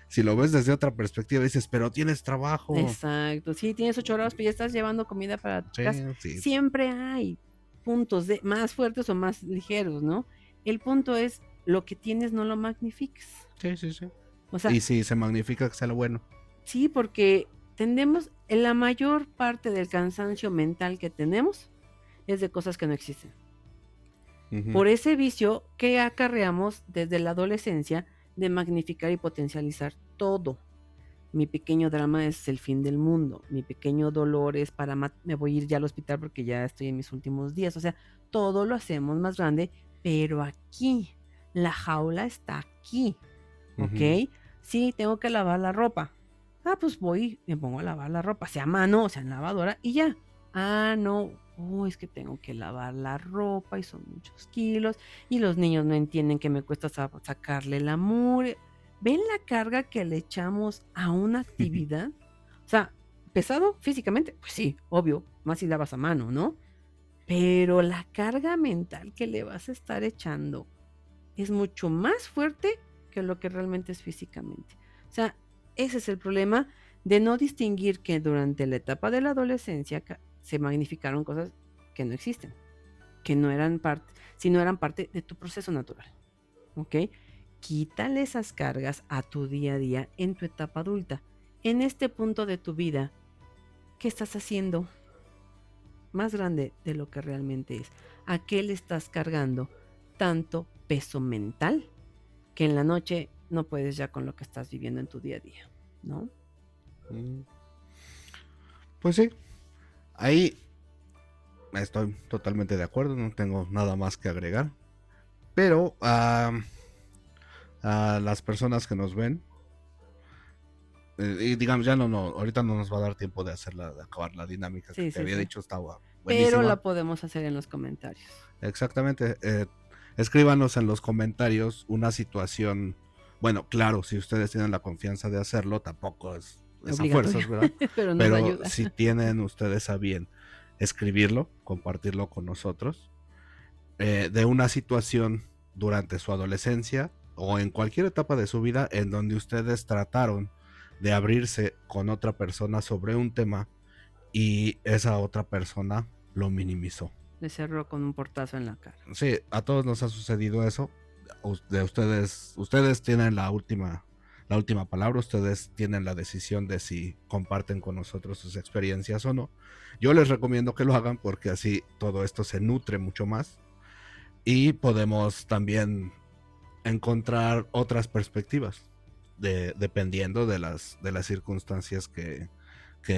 Si lo ves desde otra perspectiva, dices, pero tienes trabajo. Exacto, sí, tienes 8 horas, pero ya estás llevando comida para tu casa. Sí. Siempre hay puntos de más fuertes o más ligeros, ¿no? El punto es, lo que tienes no lo magnifiques. Sí. O sea, Y si se magnifica, que sea lo bueno. sí, porque tendemos, en la mayor parte del cansancio mental que tenemos es de cosas que no existen. Por ese vicio que acarreamos desde la adolescencia de magnificar y potencializar todo. Mi pequeño drama es el fin del mundo. Mi pequeño dolor es para me voy a ir ya al hospital porque ya estoy en mis últimos días. O sea, todo lo hacemos más grande, pero aquí, la jaula está aquí. ¿Ok? Sí, tengo que lavar la ropa. Ah, pues voy, me pongo a lavar la ropa, sea a mano o sea en lavadora y ya. Ah, no, es que tengo que lavar la ropa y son muchos kilos y los niños no entienden que me cuesta sacarle la mugre. ¿Ven la carga que le echamos a una actividad? O sea, pesado físicamente, pues sí, obvio, más si lavas a mano, ¿no? Pero la carga mental que le vas a estar echando es mucho más fuerte que lo que realmente es físicamente. O sea, ese es el problema de no distinguir que durante la etapa de la adolescencia se magnificaron cosas que no existen, que no eran parte, sino eran parte de tu proceso natural. ¿Ok? Quítale esas cargas a tu día a día en tu etapa adulta. En este punto de tu vida, ¿qué estás haciendo más grande de lo que realmente es? ¿A qué le estás cargando tanto peso mental que en la noche no puedes ya con lo que estás viviendo en tu día a día, ¿no? Pues sí, ahí estoy totalmente de acuerdo, no tengo nada más que agregar, pero a las personas que nos ven, y digamos, ya no, ahorita no nos va a dar tiempo de acabar la dinámica que te había dicho, estaba buenísima. Pero la podemos hacer en los comentarios. Exactamente. Escríbanos en los comentarios una situación. Bueno, claro, si ustedes tienen la confianza de hacerlo, tampoco es a Obligatorio. fuerzas, ¿verdad? Pero nos Pero ayuda. si tienen ustedes a bien escribirlo, compartirlo con nosotros, de una situación durante su adolescencia o en cualquier etapa de su vida en donde ustedes trataron de abrirse con otra persona sobre un tema y esa otra persona lo minimizó. Le cerró con un portazo en la cara. Sí, a todos nos ha sucedido eso. De ustedes tienen la última palabra, ustedes tienen la decisión de si comparten con nosotros sus experiencias o no. Yo les recomiendo que lo hagan porque así todo esto se nutre mucho más y podemos también encontrar otras perspectivas dependiendo de las circunstancias que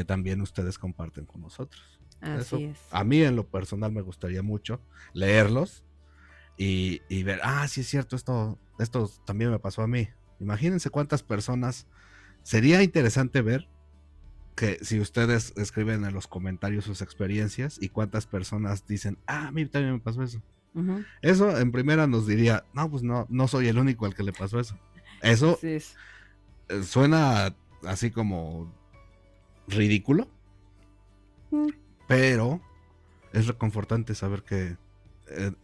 también ustedes comparten con nosotros. Eso, Así es. a mí en lo personal me gustaría mucho leerlos y ver, sí es cierto, esto también me pasó a mí. Imagínense cuántas personas. Sería interesante ver que si ustedes escriben en los comentarios sus experiencias y cuántas personas dicen, a mí también me pasó eso. Ujú. Eso en primera nos diría, no, pues no soy el único al que le pasó eso. Eso Así es. suena así como ridículo, pero es reconfortante saber que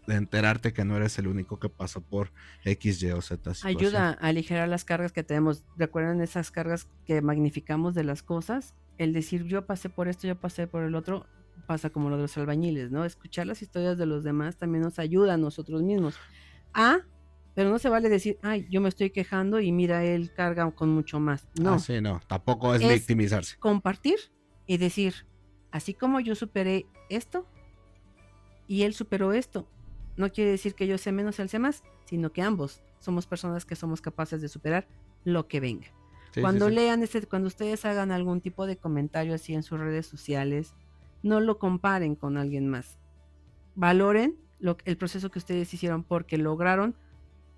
enterarte que no eres el único que pasó por X, Y o Z situación. Ayuda a aligerar las cargas que tenemos. ¿Recuerdan esas cargas que magnificamos de las cosas? El decir, yo pasé por esto, yo pasé por el otro, pasa como lo de los albañiles, ¿no? Escuchar las historias de los demás también nos ayuda a nosotros mismos. Pero no se vale decir, ay, yo me estoy quejando y mira, él carga con mucho más. No. Sí, no, tampoco es Es victimizarse. Compartir y decir, así como yo superé esto y él superó esto, no quiere decir que yo sé menos, él sé más, sino que ambos somos personas que somos capaces de superar lo que venga. Sí, Cuando sí. lean cuando ustedes hagan algún tipo de comentario así en sus redes sociales, no lo comparen con alguien más. Valoren el proceso que ustedes hicieron porque lograron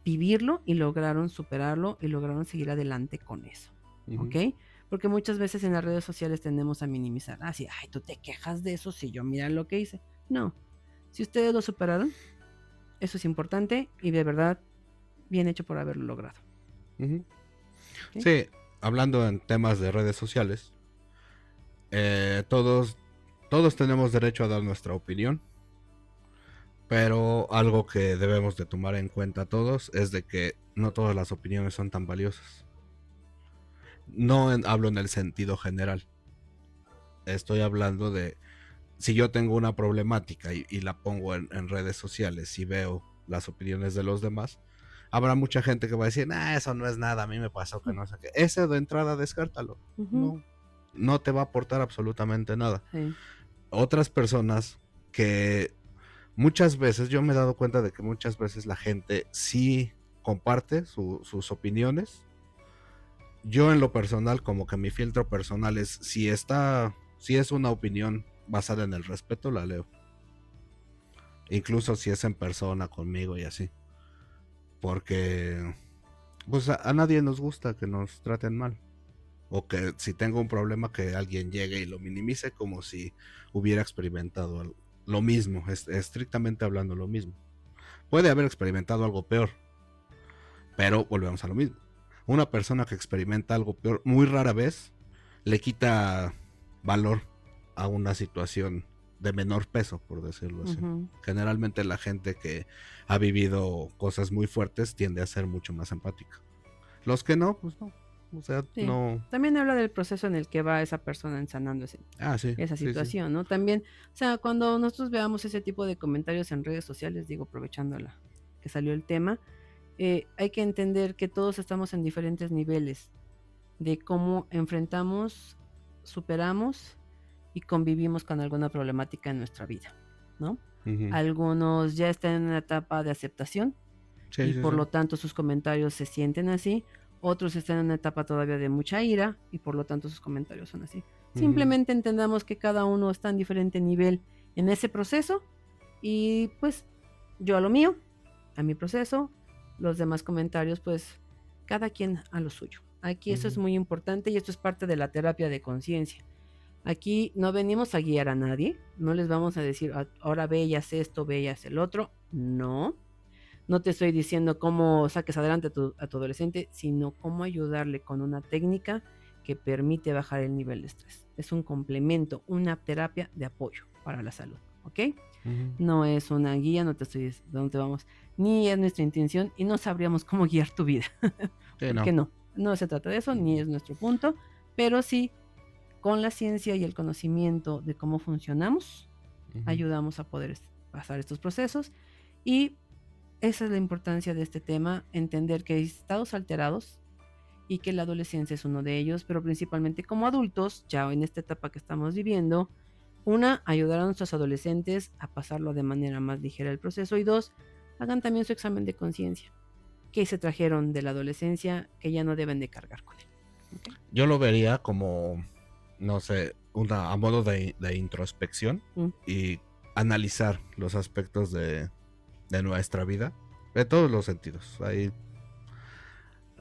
vivirlo y lograron superarlo y lograron seguir adelante con eso. ¿Ok? Porque muchas veces en las redes sociales tendemos a minimizar. Así, ay, tú te quejas de eso si yo mira lo que hice. No. Si ustedes lo superaron, eso es importante y de verdad bien hecho por haberlo logrado. ¿Okay? ¿Okay? Sí, hablando en temas de redes sociales, todos tenemos derecho a dar nuestra opinión, pero algo que debemos de tomar en cuenta todos es de que no todas las opiniones son tan valiosas. No hablo en el sentido general. Estoy hablando de si yo tengo una problemática y la pongo en redes sociales y veo las opiniones de los demás, habrá mucha gente que va a decir, eso no es nada, a mí me pasó que no sé qué. Ese de entrada descártalo. No te va a aportar absolutamente nada. Sí. Otras personas que muchas veces, yo me he dado cuenta de que muchas veces la gente sí comparte sus opiniones. Yo en lo personal, como que mi filtro personal es, si es una opinión basada en el respeto, la leo. Incluso si es en persona conmigo y así. Porque pues a nadie nos gusta que nos traten mal. O que si tengo un problema que alguien llegue y lo minimice como si hubiera experimentado lo mismo, estrictamente hablando lo mismo. Puede haber experimentado algo peor, pero volvemos a lo mismo. Una persona que experimenta algo peor muy rara vez le quita valor a una situación de menor peso, por decirlo así. Generalmente la gente que ha vivido cosas muy fuertes tiende a ser mucho más empática. Los que no, pues no. O sea, sí. no. También habla del proceso en el que va esa persona ensanando esa situación, ¿no? También, o sea, cuando nosotros veamos ese tipo de comentarios en redes sociales, digo, aprovechando que salió el tema, hay que entender que todos estamos en diferentes niveles de cómo enfrentamos, superamos y convivimos con alguna problemática en nuestra vida, ¿no? Algunos ya están en una etapa de aceptación y por lo tanto sus comentarios se sienten así. Otros están en una etapa todavía de mucha ira y por lo tanto sus comentarios son así. Simplemente entendamos que cada uno está en diferente nivel en ese proceso y pues yo a lo mío, a mi proceso, los demás comentarios pues cada quien a lo suyo. Aquí eso es muy importante y esto es parte de la terapia de conciencia. Aquí no venimos a guiar a nadie, no les vamos a decir, ahora ve y haz esto, ve y haz el otro. No. No te estoy diciendo cómo saques adelante a tu adolescente, sino cómo ayudarle con una técnica que permite bajar el nivel de estrés. Es un complemento, una terapia de apoyo para la salud, ¿ok? No es una guía, no te estoy diciendo dónde vamos, ni es nuestra intención y no sabríamos cómo guiar tu vida. Sí, ¿Por qué no? No se trata de eso, ni es nuestro punto, pero sí, con la ciencia y el conocimiento de cómo funcionamos, ayudamos a poder pasar estos procesos y esa es la importancia de este tema, entender que hay estados alterados y que la adolescencia es uno de ellos, pero principalmente como adultos, ya en esta etapa que estamos viviendo, una, ayudar a nuestros adolescentes a pasarlo de manera más ligera el proceso y dos, hagan también su examen de conciencia, que se trajeron de la adolescencia que ya no deben de cargar con él. ¿Okay? Yo lo vería como, no sé, a modo de introspección y analizar los aspectos de nuestra vida, de todos los sentidos.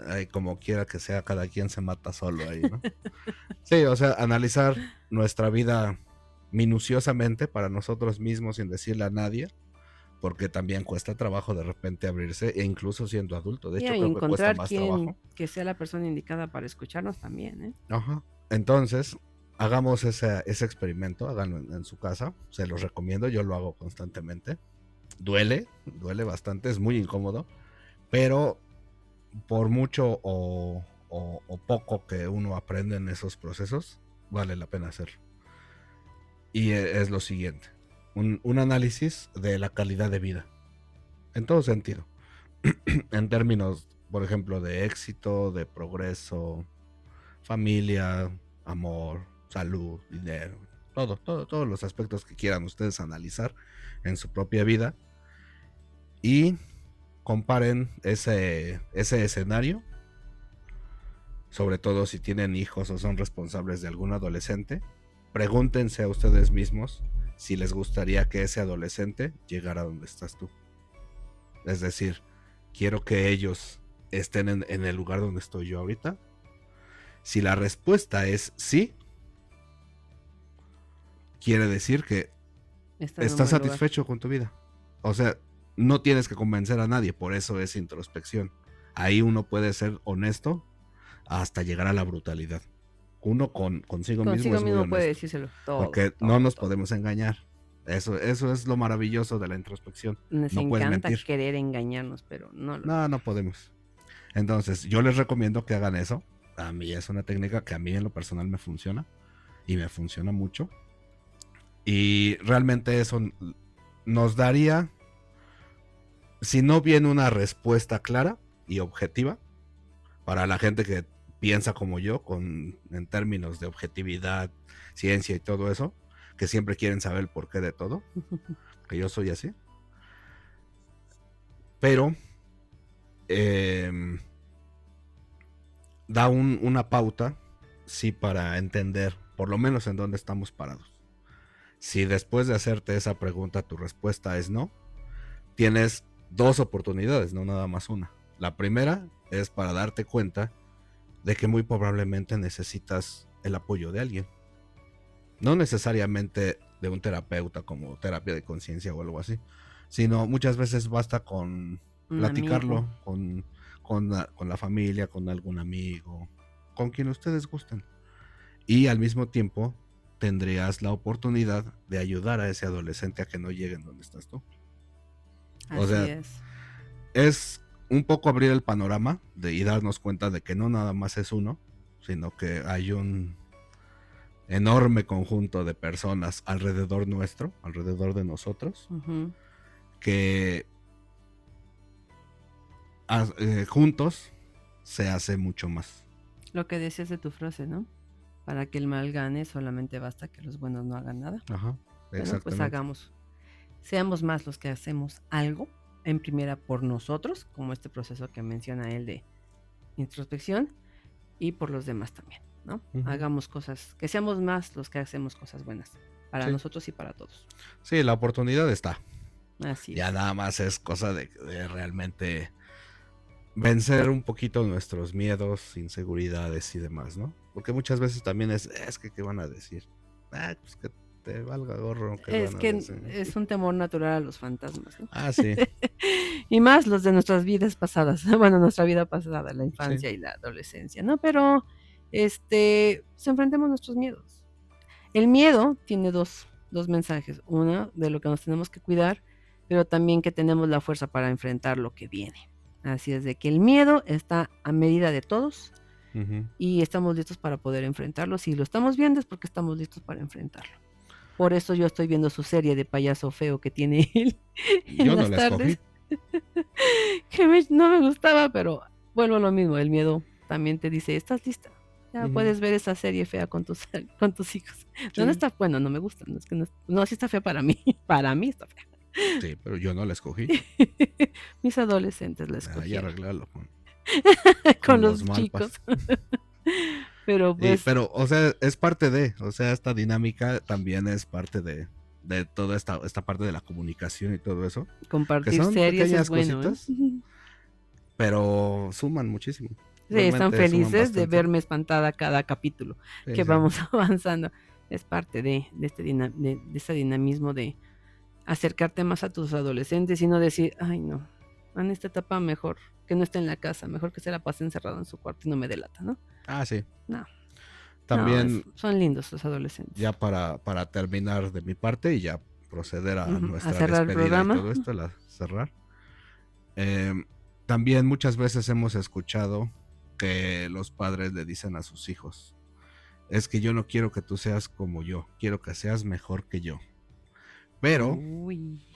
Ahí como quiera que sea, cada quien se mata solo ahí, ¿no? Sí, o sea, analizar nuestra vida minuciosamente para nosotros mismos sin decirle a nadie, porque también cuesta trabajo de repente abrirse, e incluso siendo adulto. De hecho, creo que cuesta más trabajo. Que sea la persona indicada para escucharnos también, ¿eh? Ajá. Entonces, hagamos ese experimento, háganlo en su casa, se los recomiendo, yo lo hago constantemente. Duele bastante, es muy incómodo, pero por mucho o poco que uno aprende en esos procesos, vale la pena hacerlo. Y es lo siguiente, un análisis de la calidad de vida, en todo sentido, en términos, por ejemplo, de éxito, de progreso, familia, amor, salud, dinero, todos los aspectos que quieran ustedes analizar en su propia vida y comparen ese escenario, sobre todo si tienen hijos o son responsables de algún adolescente. Pregúntense a ustedes mismos si les gustaría que ese adolescente llegara a donde estás tú. Es decir, quiero que ellos estén en el lugar donde estoy yo ahorita. Si la respuesta es sí, quiere decir que estás satisfecho con tu vida. O sea, no tienes que convencer a nadie, por eso es introspección. Ahí uno puede ser honesto hasta llegar a la brutalidad. Uno consigo mismo es muy honesto, puede decírselo todo. Porque no nos podemos engañar. Eso es lo maravilloso de la introspección. Nos no puedes encanta mentir. querer engañarnos, pero no podemos. Entonces, yo les recomiendo que hagan eso. A mí es una técnica que a mí en lo personal me funciona. Y me funciona mucho. Y realmente eso nos daría, si no bien una respuesta clara y objetiva, para la gente que piensa como yo, en términos de objetividad, ciencia y todo eso, que siempre quieren saber el porqué de todo, que yo soy así. Pero da una pauta, sí, para entender por lo menos en dónde estamos parados. Si después de hacerte esa pregunta tu respuesta es no, tienes dos oportunidades, no nada más una. La primera es para darte cuenta de que muy probablemente necesitas el apoyo de alguien. No necesariamente de un terapeuta como terapia de conciencia o algo así, sino muchas veces basta con platicarlo con la familia, con algún amigo, con quien ustedes gusten. Y al mismo tiempo tendrías la oportunidad de ayudar a ese adolescente a que no llegue en donde estás tú. Así es un poco abrir el panorama y darnos cuenta de que no nada más es uno, sino que hay un enorme conjunto de personas alrededor nuestro, alrededor de nosotros, que juntos se hace mucho más. Lo que decías de tu frase, ¿no? Para que el mal gane, solamente basta que los buenos no hagan nada. Ajá, bueno, pues seamos más los que hacemos algo en primera por nosotros, como este proceso que menciona él de introspección, y por los demás también, ¿no? Hagamos cosas, que seamos más los que hacemos cosas buenas para nosotros y para todos. Sí, la oportunidad está. Así es. Ya nada más es cosa de realmente vencer un poquito nuestros miedos, inseguridades y demás, ¿no? Porque muchas veces también es que ¿qué van a decir? pues que te valga gorro. Es van a que decir. es un temor natural a los fantasmas, ¿no? Sí. Y más los de nuestras vidas pasadas, bueno, nuestra vida pasada, la infancia y la adolescencia, ¿no? Pero, pues enfrentemos nuestros miedos. El miedo tiene dos mensajes. Uno, de lo que nos tenemos que cuidar, pero también que tenemos la fuerza para enfrentar lo que viene. Así es de que el miedo está a medida de todos y estamos listos para poder enfrentarlo. Si lo estamos viendo es porque estamos listos para enfrentarlo. Por eso yo estoy viendo su serie de payaso feo que tiene él en Yo no las la tardes. escogí. Que no me gustaba, pero vuelvo a lo mismo. El miedo también te dice, ¿estás lista? Ya puedes ver esa serie fea con tus hijos. No, no está, bueno, no me gusta. No, es que no, sí está fea para mí. Para mí está fea. Sí, pero yo no la escogí. Mis adolescentes la Ya escogieron. arreglarlo con los chicos. Pero pues. Pero, o sea, es parte o sea, esta dinámica también es parte de toda esta parte de la comunicación y todo eso. Compartir que son series pequeñas es bueno, cositas, pero suman muchísimo. Sí, están Realmente felices de bastante. verme espantada cada capítulo que vamos avanzando. Es parte de este dinamismo de acercarte más a tus adolescentes y no decir, ay no, en esta etapa mejor que no esté en la casa, mejor que se la pase encerrado en su cuarto y no me delata, ¿no? Sí. No. También son lindos los adolescentes. Ya para terminar de mi parte y ya proceder a nuestra cerrar el despedida programa. y todo esto, cerrar. También muchas veces hemos escuchado que los padres le dicen a sus hijos, es que yo no quiero que tú seas como yo, quiero que seas mejor que yo. Pero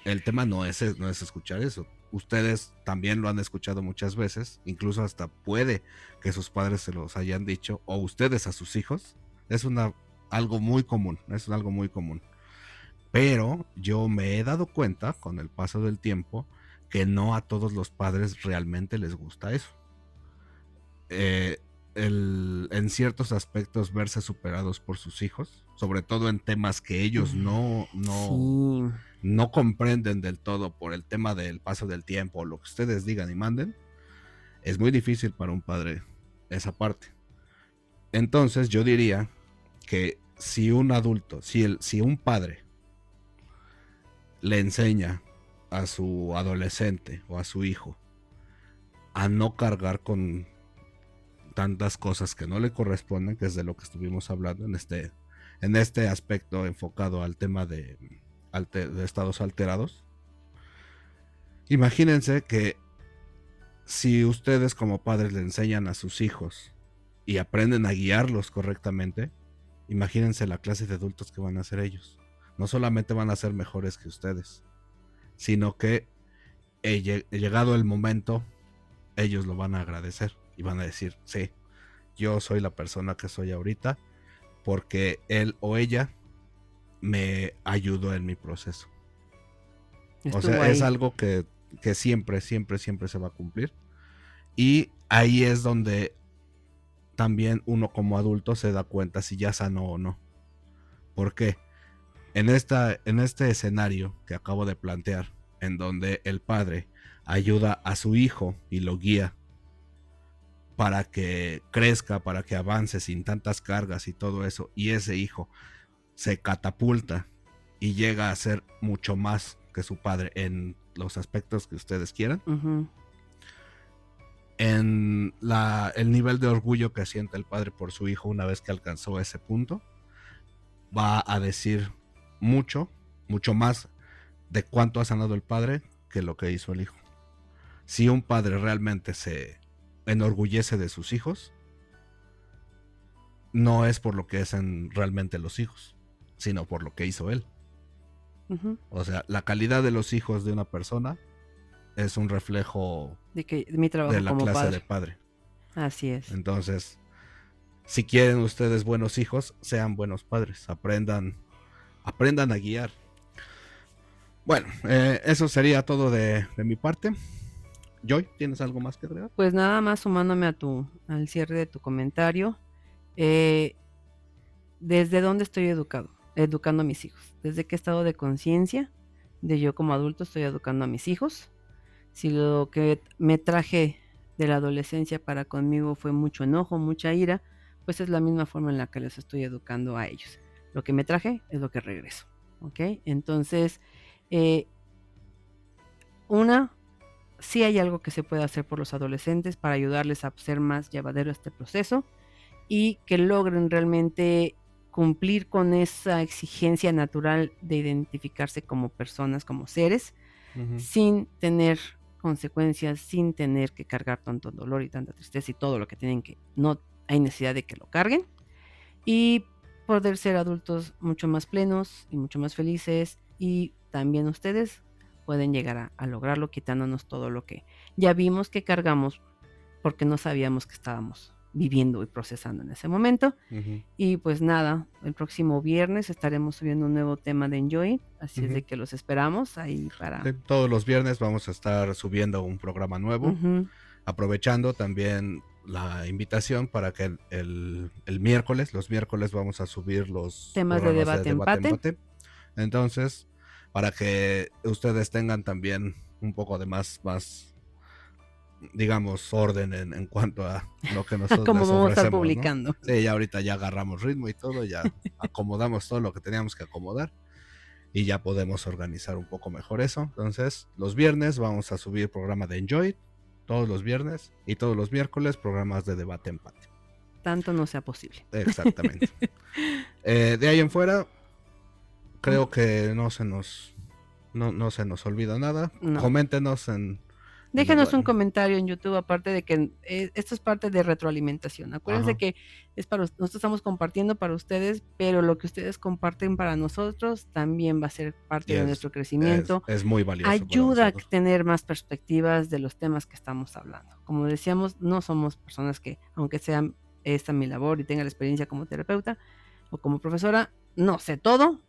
el tema no es escuchar eso. Ustedes también lo han escuchado muchas veces, incluso hasta puede que sus padres se los hayan dicho, o ustedes a sus hijos. Es algo muy común, Pero yo me he dado cuenta con el paso del tiempo que no a todos los padres realmente les gusta eso. En ciertos aspectos verse superados por sus hijos, sobre todo en temas que ellos no comprenden del todo por el tema del paso del tiempo, lo que ustedes digan y manden, es muy difícil para un padre esa parte. Entonces yo diría que si un adulto, si un padre le enseña a su adolescente o a su hijo a no cargar con tantas cosas que no le corresponden, que es de lo que estuvimos hablando en este aspecto enfocado al tema de estados alterados. Imagínense que si ustedes como padres le enseñan a sus hijos y aprenden a guiarlos correctamente, imagínense la clase de adultos que van a ser ellos. No solamente van a ser mejores que ustedes, sino que llegado el momento, ellos lo van a agradecer y van a decir, sí, yo soy la persona que soy ahorita porque él o ella me ayudó en mi proceso. O sea, es algo que siempre se va a cumplir. Y ahí es donde también uno como adulto se da cuenta si ya sanó o no. ¿Por qué? En este escenario que acabo de plantear, en donde el padre ayuda a su hijo y lo guía para que crezca, para que avance sin tantas cargas y todo eso, y ese hijo se catapulta y llega a ser mucho más que su padre en los aspectos que ustedes quieran. En el nivel de orgullo que siente el padre por su hijo una vez que alcanzó ese punto, va a decir mucho más de cuánto ha sanado el padre que lo que hizo el hijo. Si un padre realmente se enorgullece de sus hijos, no es por lo que hacen realmente los hijos, sino por lo que hizo él. O sea, la calidad de los hijos de una persona es un reflejo de mi trabajo de la como clase padre. de padre. Así es. Entonces, si quieren ustedes buenos hijos, sean buenos padres, aprendan a guiar. Bueno, eso sería todo de mi parte. Joy, ¿tienes algo más que agregar? Pues nada más sumándome al cierre de tu comentario. ¿Desde dónde estoy educando a mis hijos? Desde qué estado de conciencia de yo como adulto estoy educando a mis hijos. Si lo que me traje de la adolescencia para conmigo fue mucho enojo, mucha ira, pues es la misma forma en la que les estoy educando a ellos. lo que me traje es lo que regreso, ¿ok? Entonces, sí hay algo que se puede hacer por los adolescentes para ayudarles a ser más llevadero este proceso y que logren realmente cumplir con esa exigencia natural de identificarse como personas, como seres, sin tener consecuencias, sin tener que cargar tanto dolor y tanta tristeza y todo lo que tienen que, no hay necesidad de que lo carguen, y poder ser adultos mucho más plenos y mucho más felices, y también ustedes pueden llegar a lograrlo quitándonos todo lo que ya vimos que cargamos porque no sabíamos que estábamos viviendo y procesando en ese momento. Y pues nada, el próximo viernes estaremos subiendo un nuevo tema de Enjoy, así es de que los esperamos ahí para... Sí, todos los viernes vamos a estar subiendo un programa nuevo, aprovechando también la invitación para que el miércoles, los miércoles vamos a subir los temas de debate empate. Entonces, para que ustedes tengan también un poco de más digamos, orden en cuanto a lo que nosotros como les vamos a estar ofrecemos, publicando. ¿no? Sí, ya ahorita ya agarramos ritmo y todo, ya acomodamos todo lo que teníamos que acomodar y ya podemos organizar un poco mejor eso. Entonces, los viernes vamos a subir programa de Enjoy, todos los viernes, y todos los miércoles programas de debate empate. Tanto no sea posible. Exactamente. De ahí en fuera, creo que no se nos olvida nada. No. Coméntenos Déjenos un comentario en YouTube, aparte de que esto es parte de retroalimentación. Acuérdense que es nosotros estamos compartiendo para ustedes, pero lo que ustedes comparten para nosotros también va a ser parte de nuestro crecimiento. Es muy valioso. Ayuda a tener más perspectivas de los temas que estamos hablando. Como decíamos, no somos personas que, aunque sea esta mi labor y tenga la experiencia como terapeuta o como profesora, no sé todo,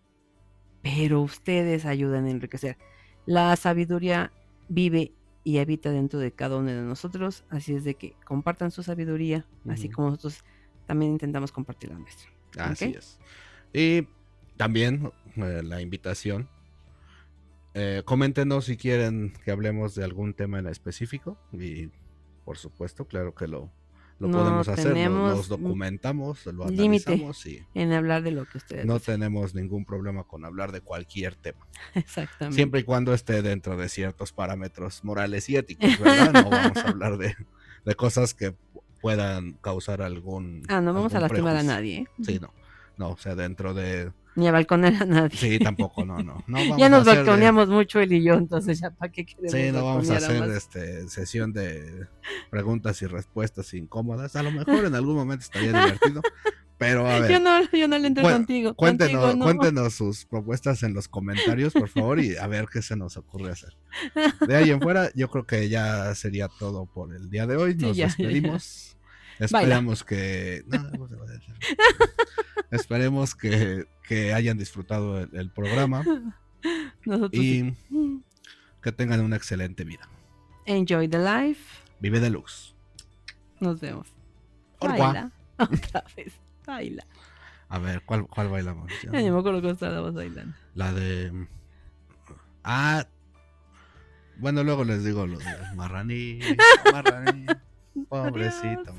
pero ustedes ayudan a enriquecer. La sabiduría vive y habita dentro de cada uno de nosotros, así es de que compartan su sabiduría, así como nosotros también intentamos compartir la nuestra. Así es. Y también la invitación, coméntenos si quieren que hablemos de algún tema en específico, y por supuesto, claro que lo podemos hacer, nos documentamos, lo analizamos y en hablar de lo que ustedes no tenemos ningún problema con hablar de cualquier tema. Exactamente. Siempre y cuando esté dentro de ciertos parámetros morales y éticos, ¿verdad? No vamos a hablar de cosas que puedan causar algún... no vamos a lastimar a nadie. Sí, no, o sea, dentro de... Ni a balconear a nadie. Sí, tampoco, no. Vamos ya nos balconeamos mucho él y yo, entonces ya para qué queremos. Sí, no vamos a hacer sesión de preguntas y respuestas incómodas. A lo mejor en algún momento estaría divertido, pero a ver. Yo no le entro contigo. Cuéntenos sus propuestas en los comentarios, por favor, y a ver qué se nos ocurre hacer. De ahí en fuera, yo creo que ya sería todo por el día de hoy. Nos despedimos. Esperamos que... Esperemos que hayan disfrutado el programa. Nosotros y que tengan una excelente vida. Enjoy the life. Vive deluxe. Nos vemos. Baila. Otra vez. Baila. A ver, ¿cuál bailamos? Ya me acuerdo que estábamos bailando. La de... bueno, luego les digo lo de Marraní, pobrecito.